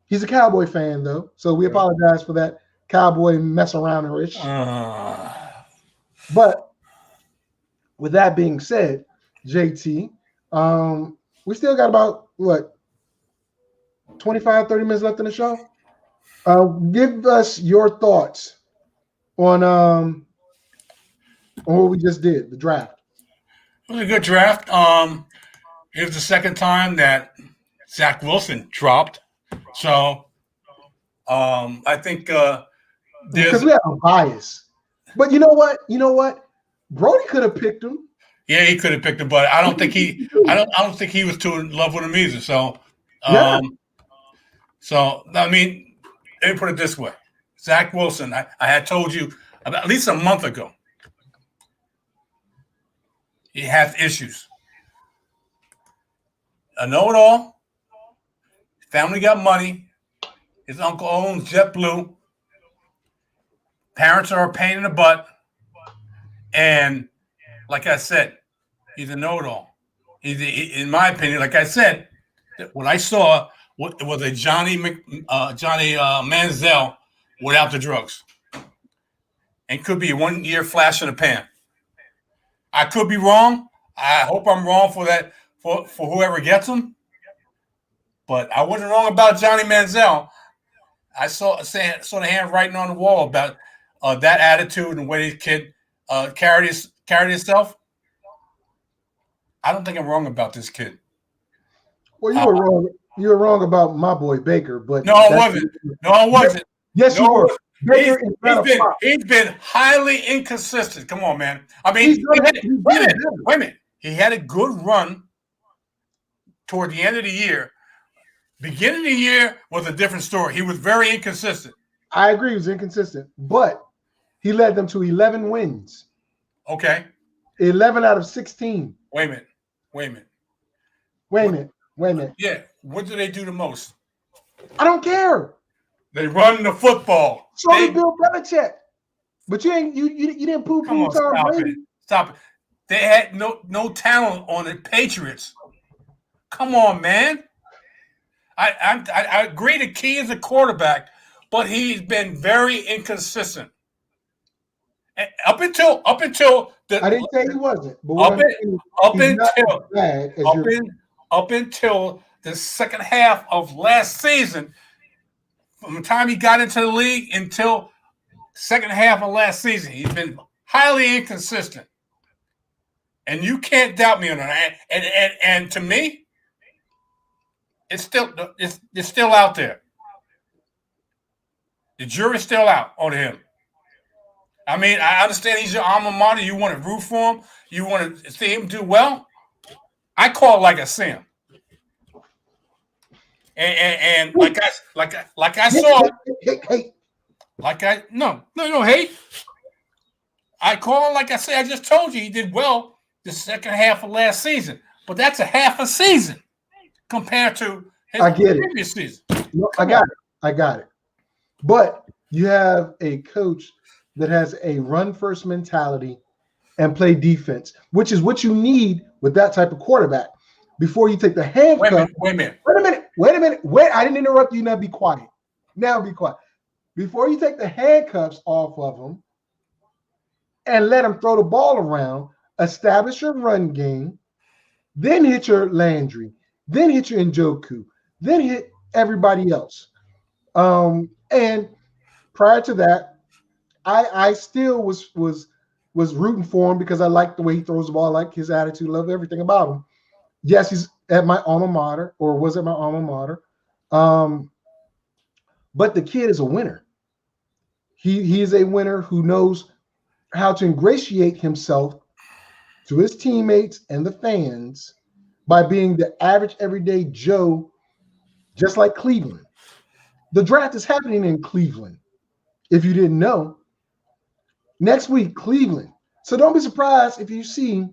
He's a Cowboy fan, though, so we apologize for that Cowboy mess around and rich. But with that being said, JT, we still got about, 25, 30 minutes left in the show? Give us your thoughts on what we just did, the draft. It was a good draft. It was the second time that Zach Wilson dropped. So I think because we have a bias. But you know what? Brody could have picked him. Yeah, he could have picked him, but I don't think he was too in love with him either. So so I mean, let me put it this way. Zach Wilson, I had told you about at least a month ago. He has issues. A know-it-all. Family got money. His uncle owns JetBlue. Parents are a pain in the butt. And like I said, he's a know-it-all. In my opinion, like I said, what I saw was a Johnny Manziel without the drugs. And could be a 1 year flash in the pan. I could be wrong. I hope I'm wrong for that, for whoever gets him. But I wasn't wrong about Johnny Manziel. I saw the handwriting on the wall about that attitude and the way this kid carried himself. I don't think I'm wrong about this kid. Well, you were wrong. You were wrong about my boy Baker, but no, I wasn't. No, I wasn't. Yes, you were. Baker he's been highly inconsistent. Come on, man. I mean, wait a minute. He had a good run toward the end of the year. Beginning of the year was a different story. He was very inconsistent. I agree, he was inconsistent, but he led them to 11 wins. Okay. 11 out of 16. Wait a minute. Yeah. What do they do the most? I don't care. They run the football. So did Bill Belichick. But you didn't poo-poo Tom Brady. Stop it. They had no talent on the Patriots. Come on, man. I agree the key is a quarterback, but he's been very inconsistent. Up until the, I didn't say he wasn't. But up until the second half of last season, from the time he got into the league until second half of last season, he's been highly inconsistent. And you can't doubt me on that. And to me, it's still out there. The jury's still out on him. I mean, I understand he's your alma mater. You want to root for him. You want to see him do well. I call it like I see him. And like I saw, hate. I call it like I say. I just told you he did well the second half of last season, but that's a half a season compared to his previous season. No, I got it. But you have a coach that has a run first mentality and play defense, which is what you need with that type of quarterback. Before you take the handcuff. Wait a minute. I didn't interrupt you. Now be quiet. Before you take the handcuffs off of him and let him throw the ball around, establish your run game, then hit your Landry, then hit your Njoku, then hit everybody else. And prior to that, I still was rooting for him because I like the way he throws the ball, I like his attitude, love everything about him. Yes, he's at my alma mater, or was at my alma mater. But the kid is a winner. He is a winner who knows how to ingratiate himself to his teammates and the fans by being the average everyday Joe, just like Cleveland. The draft is happening in Cleveland, if you didn't know. Next week, Cleveland. So don't be surprised if you see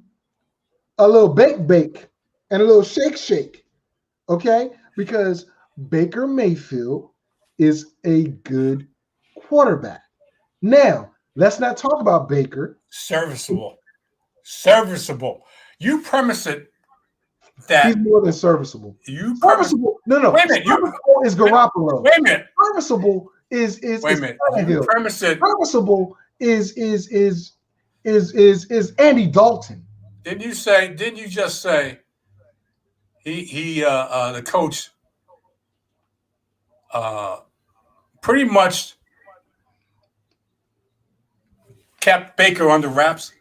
a little bake and a little shake, okay? Because Baker Mayfield is a good quarterback. Now, let's not talk about Baker. Serviceable. You premise it that he's more than serviceable. Serviceable. No. Wait a minute. Serviceable is Garoppolo. Wait a minute. Serviceable is wait a minute. You premise it. Serviceable is Andy Dalton. Didn't you just say the coach pretty much kept Baker under wraps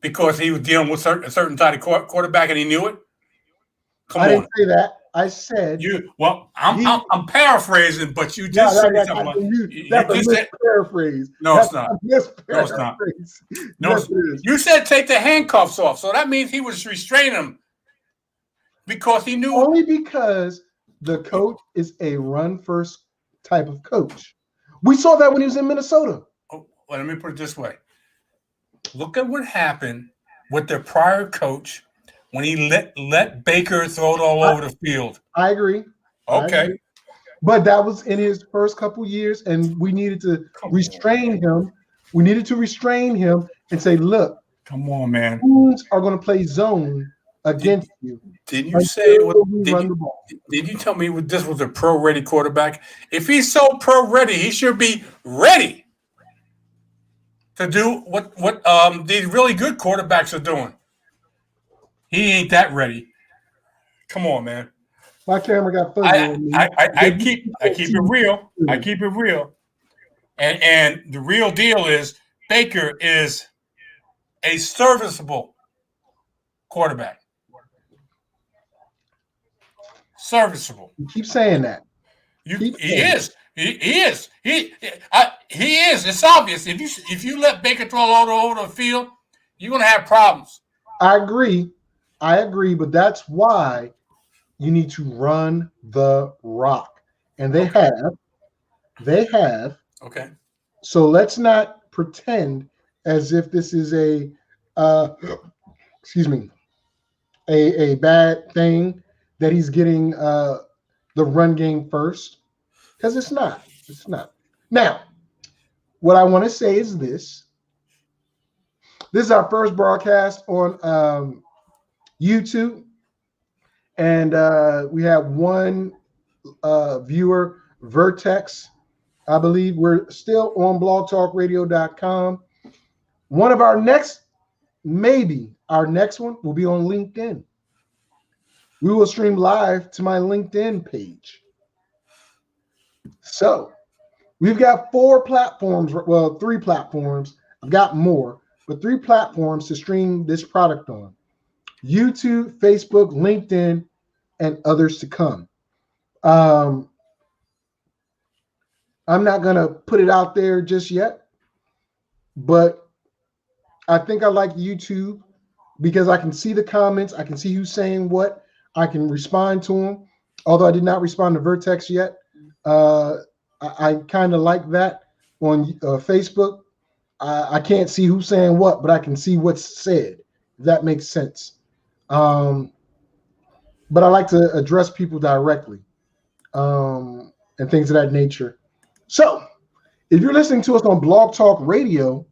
because he was dealing with a certain type of quarterback and he knew it? I didn't say that. I said you. Well, I'm paraphrasing, but you just said something. That's a paraphrase. No, it's not. No, it's not. No, you said take the handcuffs off, so that means he was restraining him because he knew. Only because the coach is a run first type of coach. We saw that when he was in Minnesota. Oh, well, let me put it this way. Look at what happened with their prior coach when he let Baker throw it all over the field. I agree. Okay. But that was in his first couple years, and we needed to restrain him. We needed to restrain him and say, look, come on, man. Teams are going to play zone against you. Did you say did you tell me this was a pro-ready quarterback? If he's so pro-ready, he should be ready to do what these really good quarterbacks are doing. He ain't that ready. Come on, man. My camera got fuzzy on me. I keep it real. I keep it real. And the real deal is Baker is a serviceable quarterback. Serviceable. You keep saying that. He is. It's obvious. If you let Baker throw all over the field, you're gonna have problems. I agree, but that's why you need to run the rock. And they have. Okay. So let's not pretend as if this is a bad thing that he's getting the run game first. Because it's not. It's not. Now, what I want to say is this. This is our first broadcast on YouTube. And we have one viewer, Vertex. I believe we're still on blogtalkradio.com. One of our next one will be on LinkedIn. We will stream live to my LinkedIn page. So We've got 4 platforms, well, 3 platforms. I've got more, but 3 platforms to stream this product on: YouTube, Facebook, LinkedIn, and others to come. I'm not going to put it out there just yet, but I think I like YouTube because I can see the comments. I can see who's saying what. I can respond to them. Although I did not respond to Vertex yet. I kind of like that on Facebook. I can't see who's saying what, but I can see what's said, if that makes sense. But I like to address people directly and things of that nature. So if you're listening to us on Blog Talk Radio,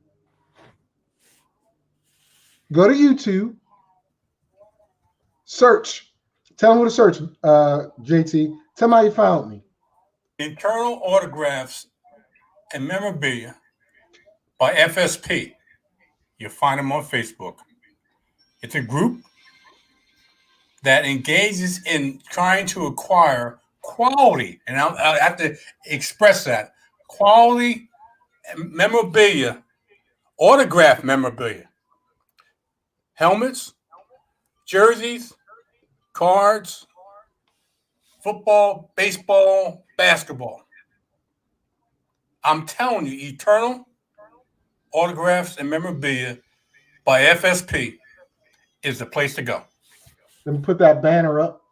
go to YouTube, search. Tell them who to search, JT. Tell them how you found me. Internal Autographs and Memorabilia by FSP. You'll find them on Facebook. It's a group that engages in trying to acquire quality, and I have to express that, quality memorabilia, autograph memorabilia, helmets, jerseys, cards, football, baseball, basketball. I'm telling you, Eternal Autographs and Memorabilia by FSP is the place to go. Let me put that banner up.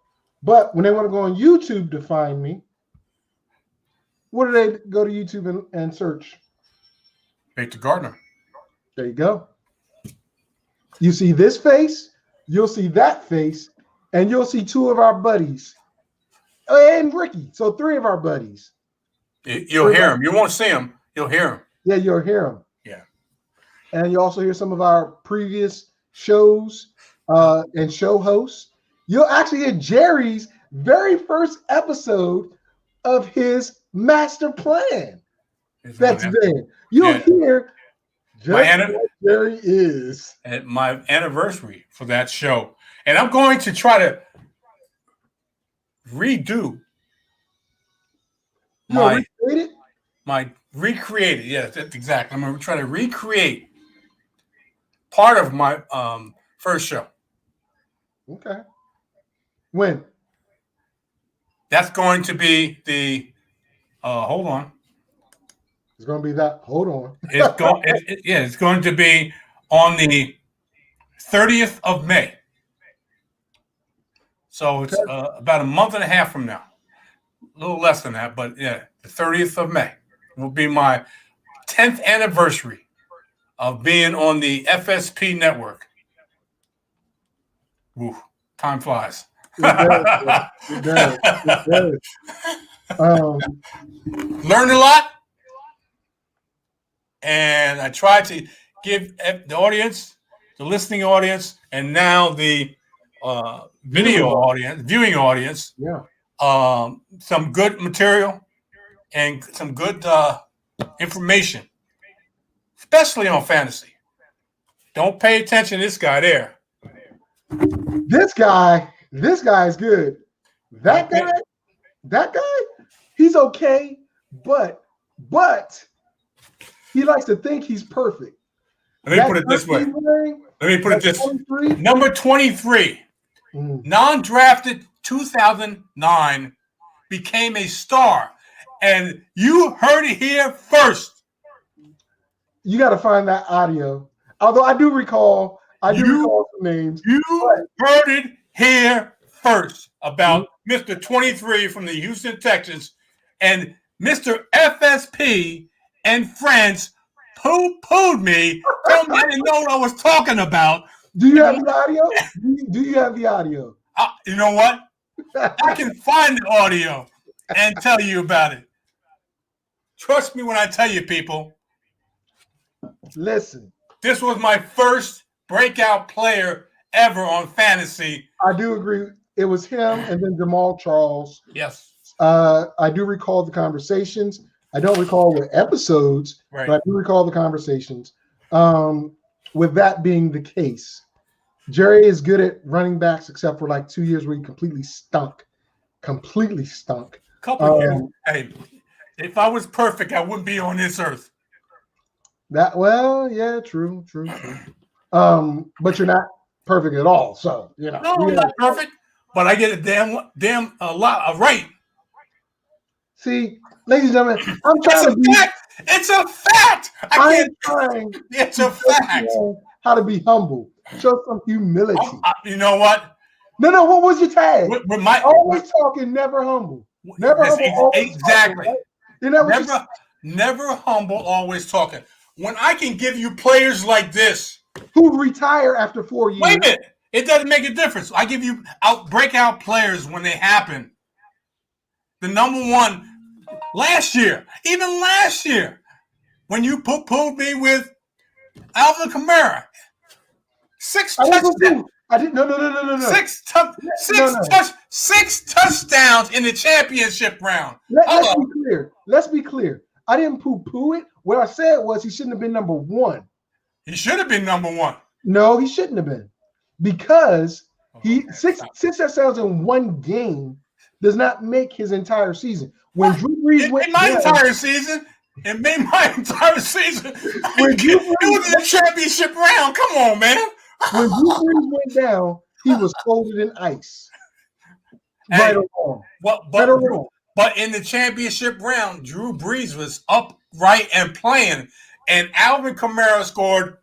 But when they want to go on YouTube to find me, what do they go to YouTube and search? Victor Gardner. There you go. You see this face, you'll see that face, and you'll see 2 of our buddies. And Ricky. So 3 of our buddies. You'll hear them. You won't see them. You'll hear them. Yeah, you'll hear them. Yeah. And you also hear some of our previous shows and show hosts. You'll actually hear Jerry's very first episode of his master plan. That's there. You'll hear just what Jerry is. At my anniversary for that show. And I'm going to try to redo recreate it. Yeah, that's exactly. I'm going to try to recreate part of my first show. Okay. When? That's going to be the hold on. It's going to be that. Hold on. It's going to be on the 30th of May. So it's about a month and a half from now. A little less than that, but yeah, the 30th of May will be my 10th anniversary of being on the FSP network. Ooh, time flies. It does. Learned a lot, and I tried to give the audience, the listening audience, and now the video audience, viewing audience, some good material and some good information, especially on fantasy. Don't pay attention to this guy there. This guy is good. That guy, he's okay, but he likes to think he's perfect. Let me put it this way. Number 23, non-drafted 2009, became a star. And you heard it here first. You got to find that audio. Although I do recall some names. You heard it here first about Mr. 23 from the Houston Texans, and Mr. FSP and friends poo-pooed me, told me I didn't know what I was talking about. Do you have the audio? Do you have the audio? You know what? I can find the audio and tell you about it. Trust me when I tell you, people. Listen. This was my first breakout player ever on fantasy. I do agree. It was him and then Jamal Charles. Yes. I do recall the conversations. I don't recall the episodes, but I do recall the conversations. With that being the case, Jerry is good at running backs, except for like 2 years where he completely stunk. Couple years. Hey, If I was perfect, I wouldn't be on this earth. Yeah, true. But you're not perfect at all. So No, I'm not perfect, but I get a damn a lot right. See, ladies and gentlemen, I'm trying to be. Fact. It's a fact. I'm trying. It's a fact. How to be humble. Show some humility. You know what? No. What was your tag? Always talking, never humble. Never humble. Exactly. Talking, right? Never humble, always talking. When I can give you players like this who retire after 4 years. Wait a minute. It doesn't make a difference. I give you breakout players when they happen. The number one even last year, when you pooed me with Alvin Kamara, 6 touchdowns. I didn't. No. 6 touchdowns in the championship round. Let's be clear. I didn't poo it. What I said was he shouldn't have been number one. He should have been number one. No, he shouldn't have been, because six touchdowns in one game does not make his entire season. When Drew Brees went down, it made my entire season. It was in the championship round. Come on, man. When Drew Brees went down, he was coated in ice. Right or wrong. But in the championship round, Drew Brees was upright and playing, and Alvin Kamara scored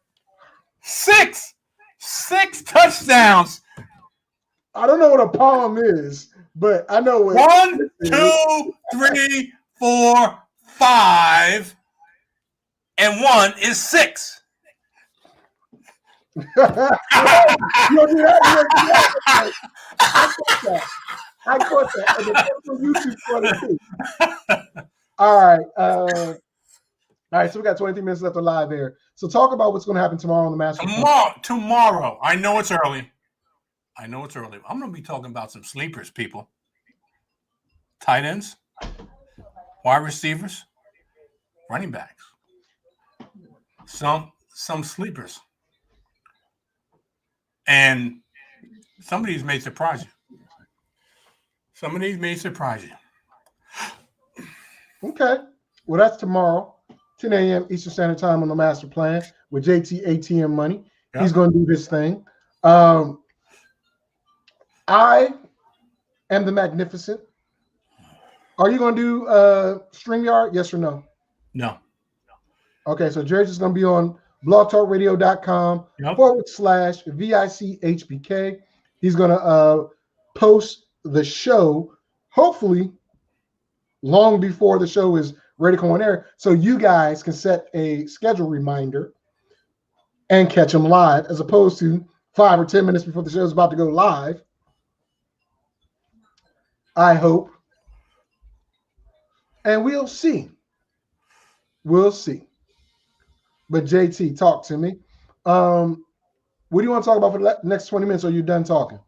six touchdowns. I don't know what a palm is, but I know what 1, 2, 3, 4, 5, and 1 is 6. You don't do that. I caught that. And the YouTube too. All right. So we got 23 minutes left of live air. So talk about what's going to happen tomorrow on the Master. Tomorrow. I know it's early. I'm going to be talking about some sleepers, people. Tight ends, wide receivers, running backs. Some sleepers. And some of these may surprise you. Okay. Well, that's tomorrow, 10 a.m. Eastern Standard Time on the Master Plan with JT ATM Money. Yep. He's going to do this thing. I am the Magnificent. Are you going to do StreamYard? Yes or no? No. Okay, so Jerry's just going to be on blogtalkradio.com /VICHBK. He's going to post the show, hopefully, long before the show is ready to come on air, so you guys can set a schedule reminder and catch them live, as opposed to 5 or 10 minutes before the show is about to go live. I hope. And we'll see. But JT, talk to me. What do you want to talk about for the next 20 minutes? Or are you done talking?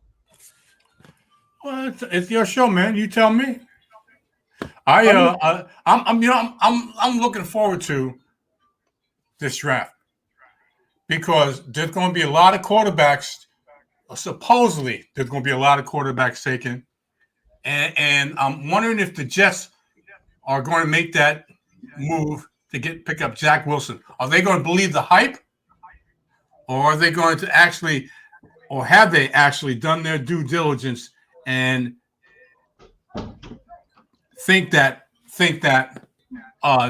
Well, it's your show, man. You tell me. I'm looking forward to this draft, because there's going to be a lot of quarterbacks. Supposedly, there's going to be a lot of quarterbacks taken, and I'm wondering if the Jets are going to make that move to pick up Zach Wilson. Are they going to believe the hype, or are they going to actually, or have they actually done their due diligence and think that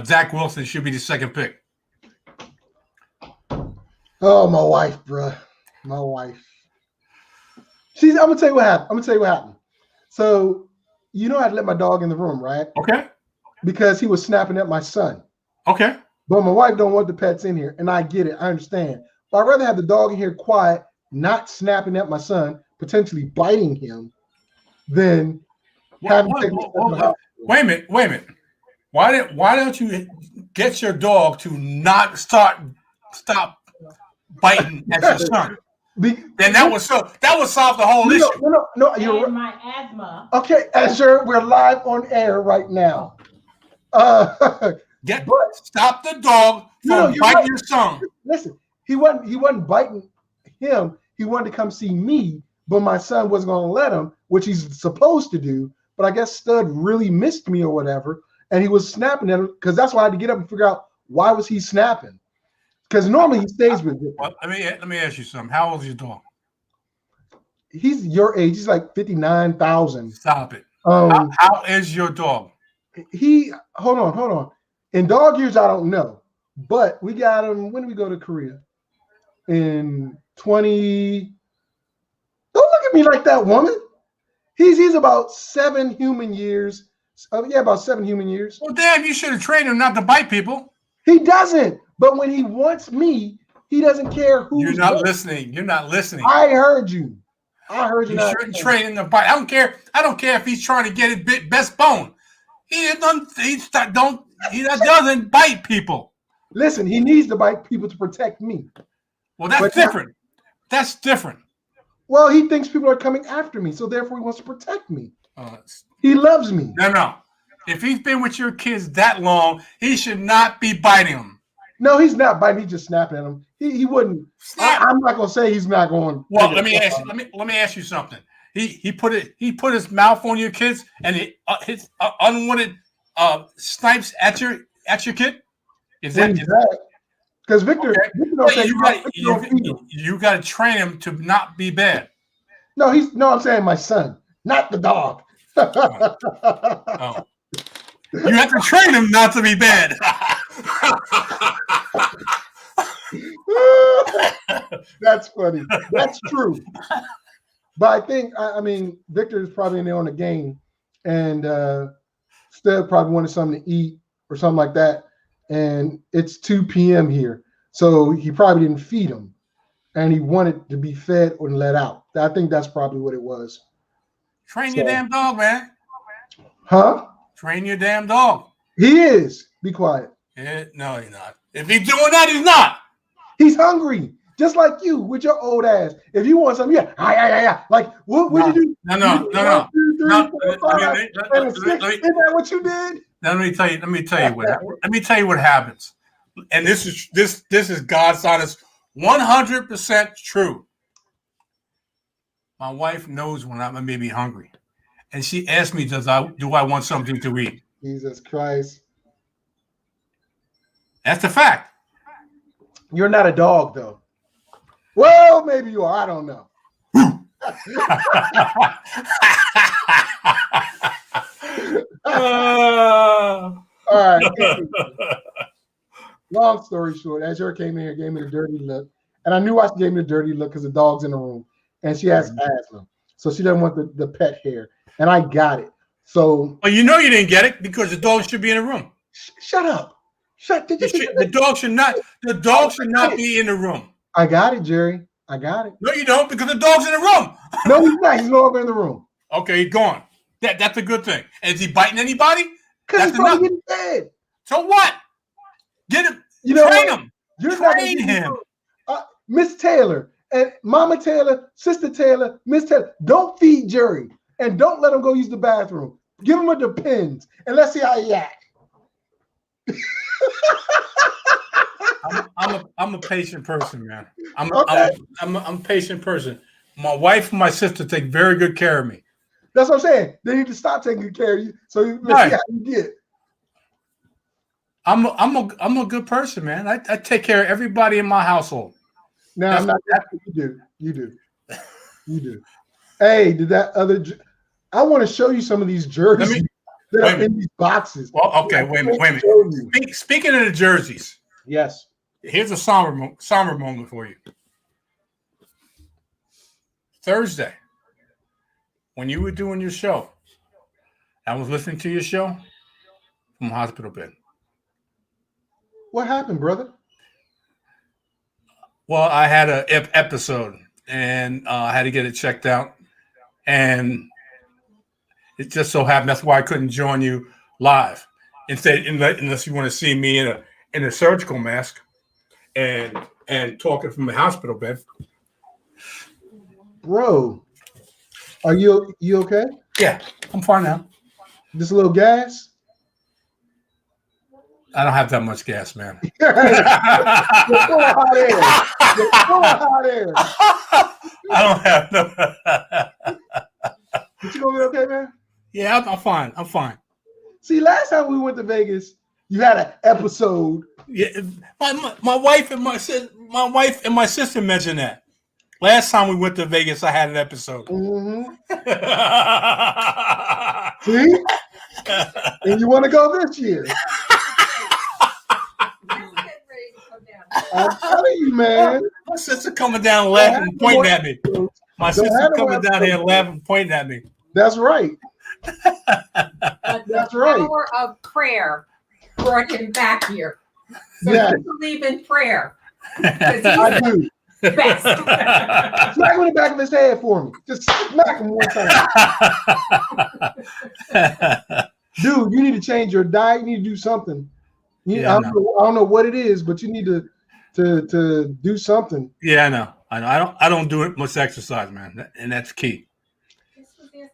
Zach Wilson should be the second pick? Oh, my wife, bro. My wife. I'm gonna tell you what happened. So, I had to let my dog in the room, right? Okay. Because he was snapping at my son. Okay. But my wife don't want the pets in here, and I get it. I understand. But I'd rather have the dog in here quiet, not snapping at my son, potentially biting him, than having to take him to the house. Wait a minute. Why don't you get your dog to not stop biting at your son? Then that would solve the whole issue. No, you're right. My asthma. Okay, Azure, we're live on air right now. Stop the dog from biting your son. Listen, he wasn't biting him. He wanted to come see me, but my son wasn't going to let him, which he's supposed to do. But I guess Stud really missed me or whatever, and he was snapping at him because that's why I had to get up and figure out why was he snapping. Because normally he stays with Victor. Well, let me ask you something. How old is your dog? He's your age. He's like 59,000. Stop it. How is your dog? Hold on. In dog years, I don't know, but we got him. When did we go to Korea? In 20. Don't look at me like that, woman. He's about 7 human years. About 7 human years. Well, damn, you should have trained him not to bite people. He doesn't. But when he wants me, he doesn't care who. You're not listening. You're not listening. I heard you. You shouldn't train him to bite. I don't care if he's trying to get his best bone. He doesn't bite people. Listen, he needs to bite people to protect me. Well, that's different. That's different. Well, he thinks people are coming after me, so therefore he wants to protect me. He loves me. No. If he's been with your kids that long, he should not be biting them. No, he's not biting. He's just snapping at them. He wouldn't. I'm not gonna say he's not going. Well, let me ask you something. He put his mouth on your kids and his unwanted snipes at your kid. Is that because Victor? Okay. Victor you got to train him to not be bad. No, I'm saying my son, not the dog. Oh. You have to train him not to be bad. That's funny. That's true. But I think, Victor is probably in there on the game, and Steph probably wanted something to eat or something like that. And it's 2 p.m. here, so he probably didn't feed him, and he wanted to be fed or let out. I think that's probably what it was. Train your damn dog, man. Huh? Train your damn dog. He is. Be quiet. No, he's not. If he's doing that, he's not. He's hungry, just like you with your old ass. If you want something, yeah. Like, what did you do? No. 1, 2, 3, 4, 5, Is that what you did? Let me tell you what happens. And this is God's honest, 100% true. My wife knows when I may be hungry, and she asked me, do I want something to eat? Jesus Christ. That's the fact. You're not a dog, though. Well, maybe you are. I don't know. All right. Long story short, Azure came in here, gave me the dirty look. And I knew I gave me the dirty look because the dog's in the room. And she has asthma. So she doesn't want the pet hair. And I got it. So. Well, you know you didn't get it because the dog should be in the room. Shut up. The dog should not be in the room. I got it, Jerry. I got it. No, you don't, because the dog's in the room. No, he's not. He's no longer in the room. Okay, he's gone. That's a good thing. And is he biting anybody? Because he's probably getting fed. So what? Get him. Train him. Train him. Miss Taylor and Mama Taylor, Sister Taylor, Miss Taylor, don't feed Jerry and don't let him go use the bathroom. Give him a Depends and let's see how he acts. I'm a patient person, man. I'm a patient person. My wife and my sister take very good care of me. That's what I'm saying. They need to stop taking good care of you. So let's see how you get. I'm a good person, man. I take care of everybody in my household. No, I'm not. You do. Hey, did that other? I want to show you some of these jerseys that are in these boxes. Well, okay, wait a minute. Speaking of the jerseys, yes. Here's a somber moment for you. Thursday, when you were doing your show, I was listening to your show from hospital bed. What happened, brother? Well, I had an episode, and I had to get it checked out, and it just so happened that's why I couldn't join you live. Unless you want to see me in a surgical mask and talking from the hospital bed. Bro, are you okay? Yeah, I'm fine now. Just a little gas? I don't have that much gas, man. You're full of hot air. You're full of hot air. I don't have no. But you gonna be okay, man? Yeah, I'm fine. I'm fine. See, last time we went to Vegas, you had an episode. Yeah, my wife and my sister mentioned that. Last time we went to Vegas, I had an episode. Mm-hmm. See? And you want to go this year? I'm telling you, man. My sister coming down laughing and pointing at me. My sister coming down here laughing, pointing at me. That's right. That's right. Power of prayer brought him back here. So you believe in prayer. I do. Best. Smack him in the back of his head for me. Just smack him one time. Dude, you need to change your diet. You need to do something. I don't know what it is, but you need to do something. Yeah, I know. I don't do much exercise, man, and that's key.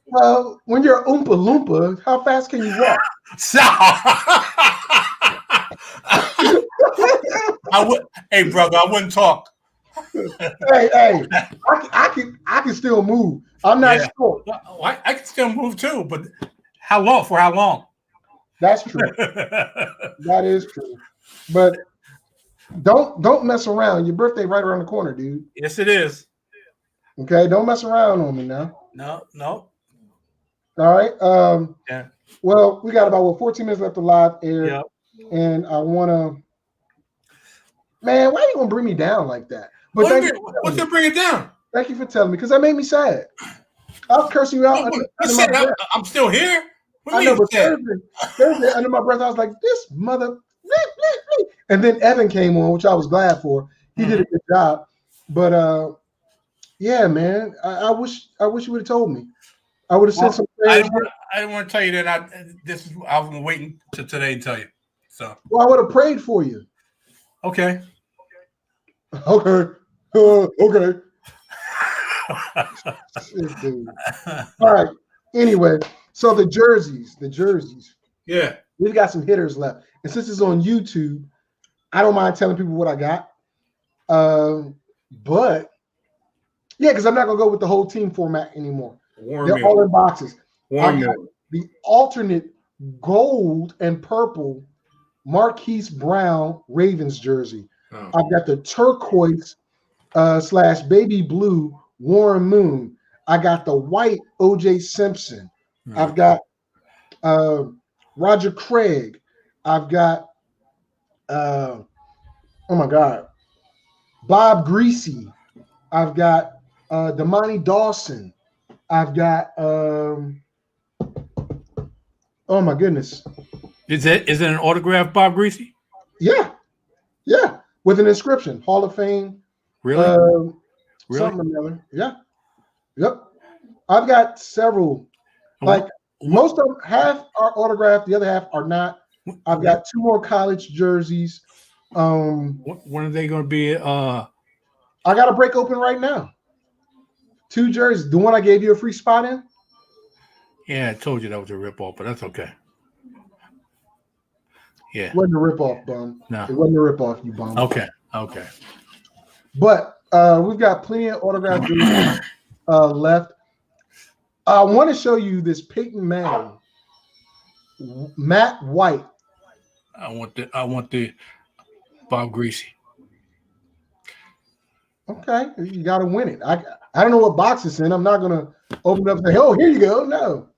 Well, when you're Oompa Loompa, how fast can you walk? Hey, brother, I wouldn't talk. hey, I can still move. I'm not short. I can still move too, but how long? For how long? That's true. That is true. But don't mess around. Your birthday right around the corner, dude. Yes, it is. Okay, don't mess around on me now. No. All right. Yeah. Well, we got about 14 minutes left of live air, Yep. And I wanna. Man, why are you gonna bring me down like that? But what's to bring it down? Thank you for telling me, because that made me sad. I was cursing you out. I'm still here. I know, but Thursday, under my breath, I was like, "This mother," and then Evan came on, which I was glad for. He did a good job. But yeah, man, I wish you would have told me. I would have said some prayers. I didn't want to tell you that. I was waiting to today to tell you. So. Well, I would have prayed for you. Okay. Okay. Okay. All right. Anyway, so the jerseys. Yeah. We've got some hitters left. And since it's on YouTube, I don't mind telling people what I got. But yeah, because I'm not gonna go with the whole team format anymore. They're all in boxes. The alternate gold and purple Marquise Brown Ravens jersey. Oh. I've got the turquoise / baby blue Warren Moon. I got the white OJ Simpson. I've got Roger Craig. I've got oh my God, Bob Greasy. I've got Damani Dawson. I've got oh my goodness. Is it an autograph, Bob Greasy? Yeah, with an inscription, Hall of Fame. Really? Really? Something or other. Yeah. Yep. I've got several. Like most of them, half are autographed, the other half are not. I've got 2 more college jerseys. When are they going to be? I got to break open right now. 2 jerseys. The one I gave you a free spot in. Yeah, I told you that was a ripoff, but that's okay. Yeah. It wasn't a ripoff, bum. No. It wasn't a ripoff, you bum. Okay. But we've got plenty of autographed jerseys left. I want to show you this Peyton Manning, Matt White. I want the Bob Greasy. Okay, you got to win it. I don't know what box it's in. I'm not gonna open it up and say, "Oh, here you go." No,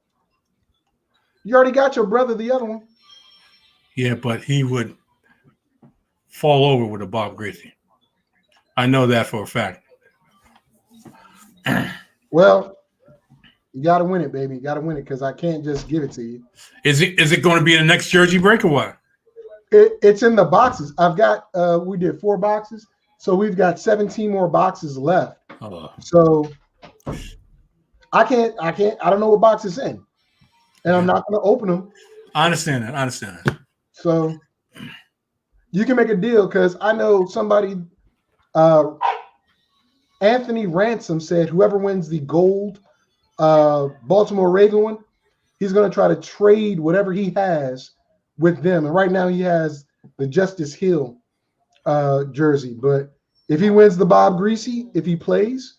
you already got your brother the other one. Yeah, but he would fall over with a Bob Greasy. I know that for a fact. Well, you got to win it, baby. You got to win it because I can't just give it to you. Is it going to be the next jersey break or what? It's in the boxes. I've got. We did 4 boxes, so we've got 17 more boxes left. So I can't. I don't know what box it's in, and I'm not going to open them. I understand that. So you can make a deal because I know somebody. Anthony Ransom said whoever wins the gold Baltimore Raven one, he's going to try to trade whatever he has with them. And right now he has the Justice Hill jersey. But if he wins the Bob Greasy, if he plays,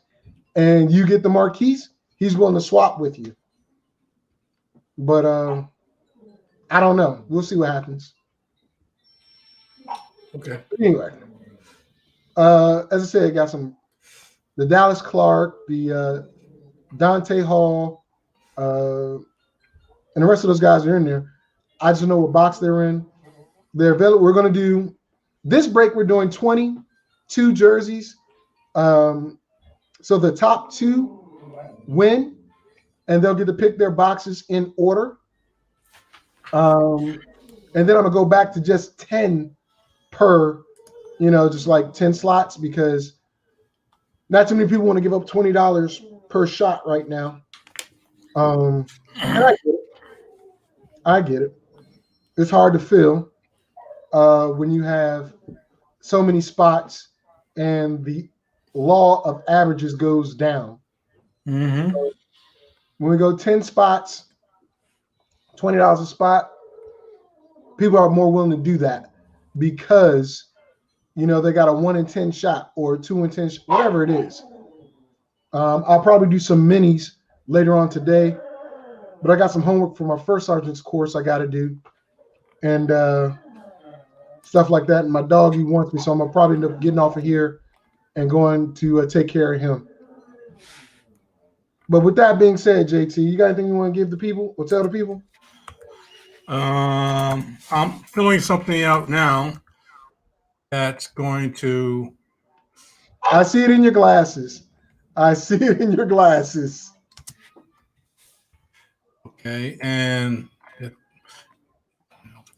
and you get the Marquise, he's willing to swap with you. But I don't know. We'll see what happens. Okay. But anyway, as I said, got the Dallas Clark, the Dante Hall, and the rest of those guys are in there. I just know what box they're in. They're available. We're going to do this break. We're doing 22 jerseys. So the top 2 win, and they'll get to pick their boxes in order. And then I'm gonna go back to just 10 per, just like 10 slots, because not too many people want to give up $20 per shot right now. And I get it. It's hard to fill when you have so many spots and the law of averages goes down. Mm-hmm. So when we go 10 spots, $20 a spot, people are more willing to do that because they got a 1 in 10 shot or 2 in 10, whatever it is. I'll probably do some minis later on today, but I got some homework for my first sergeant's course I got to do and stuff like that. And my doggy wants me, so I'm gonna probably end up getting off of here and going to take care of him. But with that being said, JT, you got anything you want to give the people or tell the people? I'm filling something out now that's going to. I see it in your glasses. Okay, and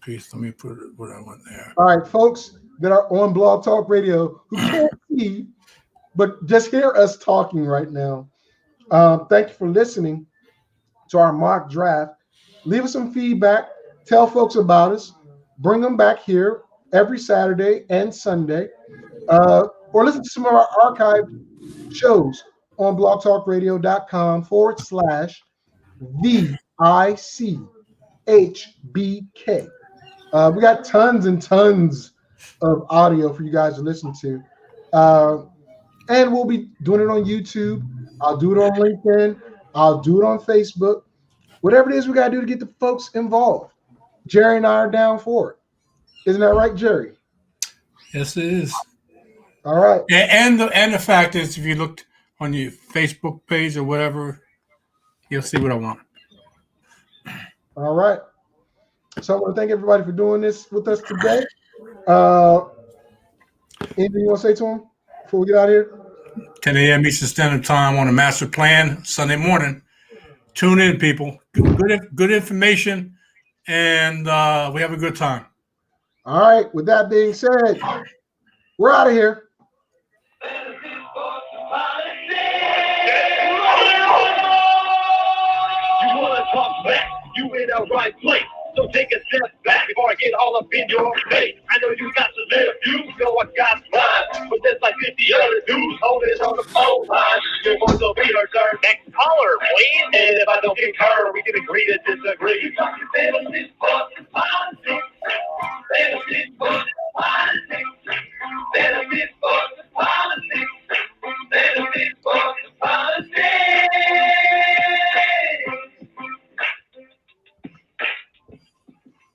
piece. Let me put it where I went there. All right, folks that are on Blog Talk Radio who can't see, but just hear us talking right now. Thank you for listening to our mock draft. Leave us some feedback. Tell folks about us. Bring them back here every Saturday and Sunday. Or listen to some of our archived shows on blogtalkradio.com/VICHBK. We got tons and tons of audio for you guys to listen to. And we'll be doing it on YouTube. I'll do it on LinkedIn. I'll do it on Facebook. Whatever it is we got to do to get the folks involved. Jerry and I are down for it. Isn't that right, Jerry? Yes, it is. All right. And the fact is, if you looked on your Facebook page or whatever, you'll see what I want. All right. So I want to thank everybody for doing this with us today. Anything you want to say to them before we get out of here? 10 a.m. Eastern Standard Time on a master plan Sunday morning. Tune in, people. Good information, and we have a good time. All right. With that being said, we're out of here. You wanna talk back? You in the right place. So take a step back before I get all up in your face. I know you got some little views, know I got mine. But there's like 50 other dudes holding on the phone line. Your voice will be heard, sir. Next caller, please. And if I don't concur, we can agree to disagree.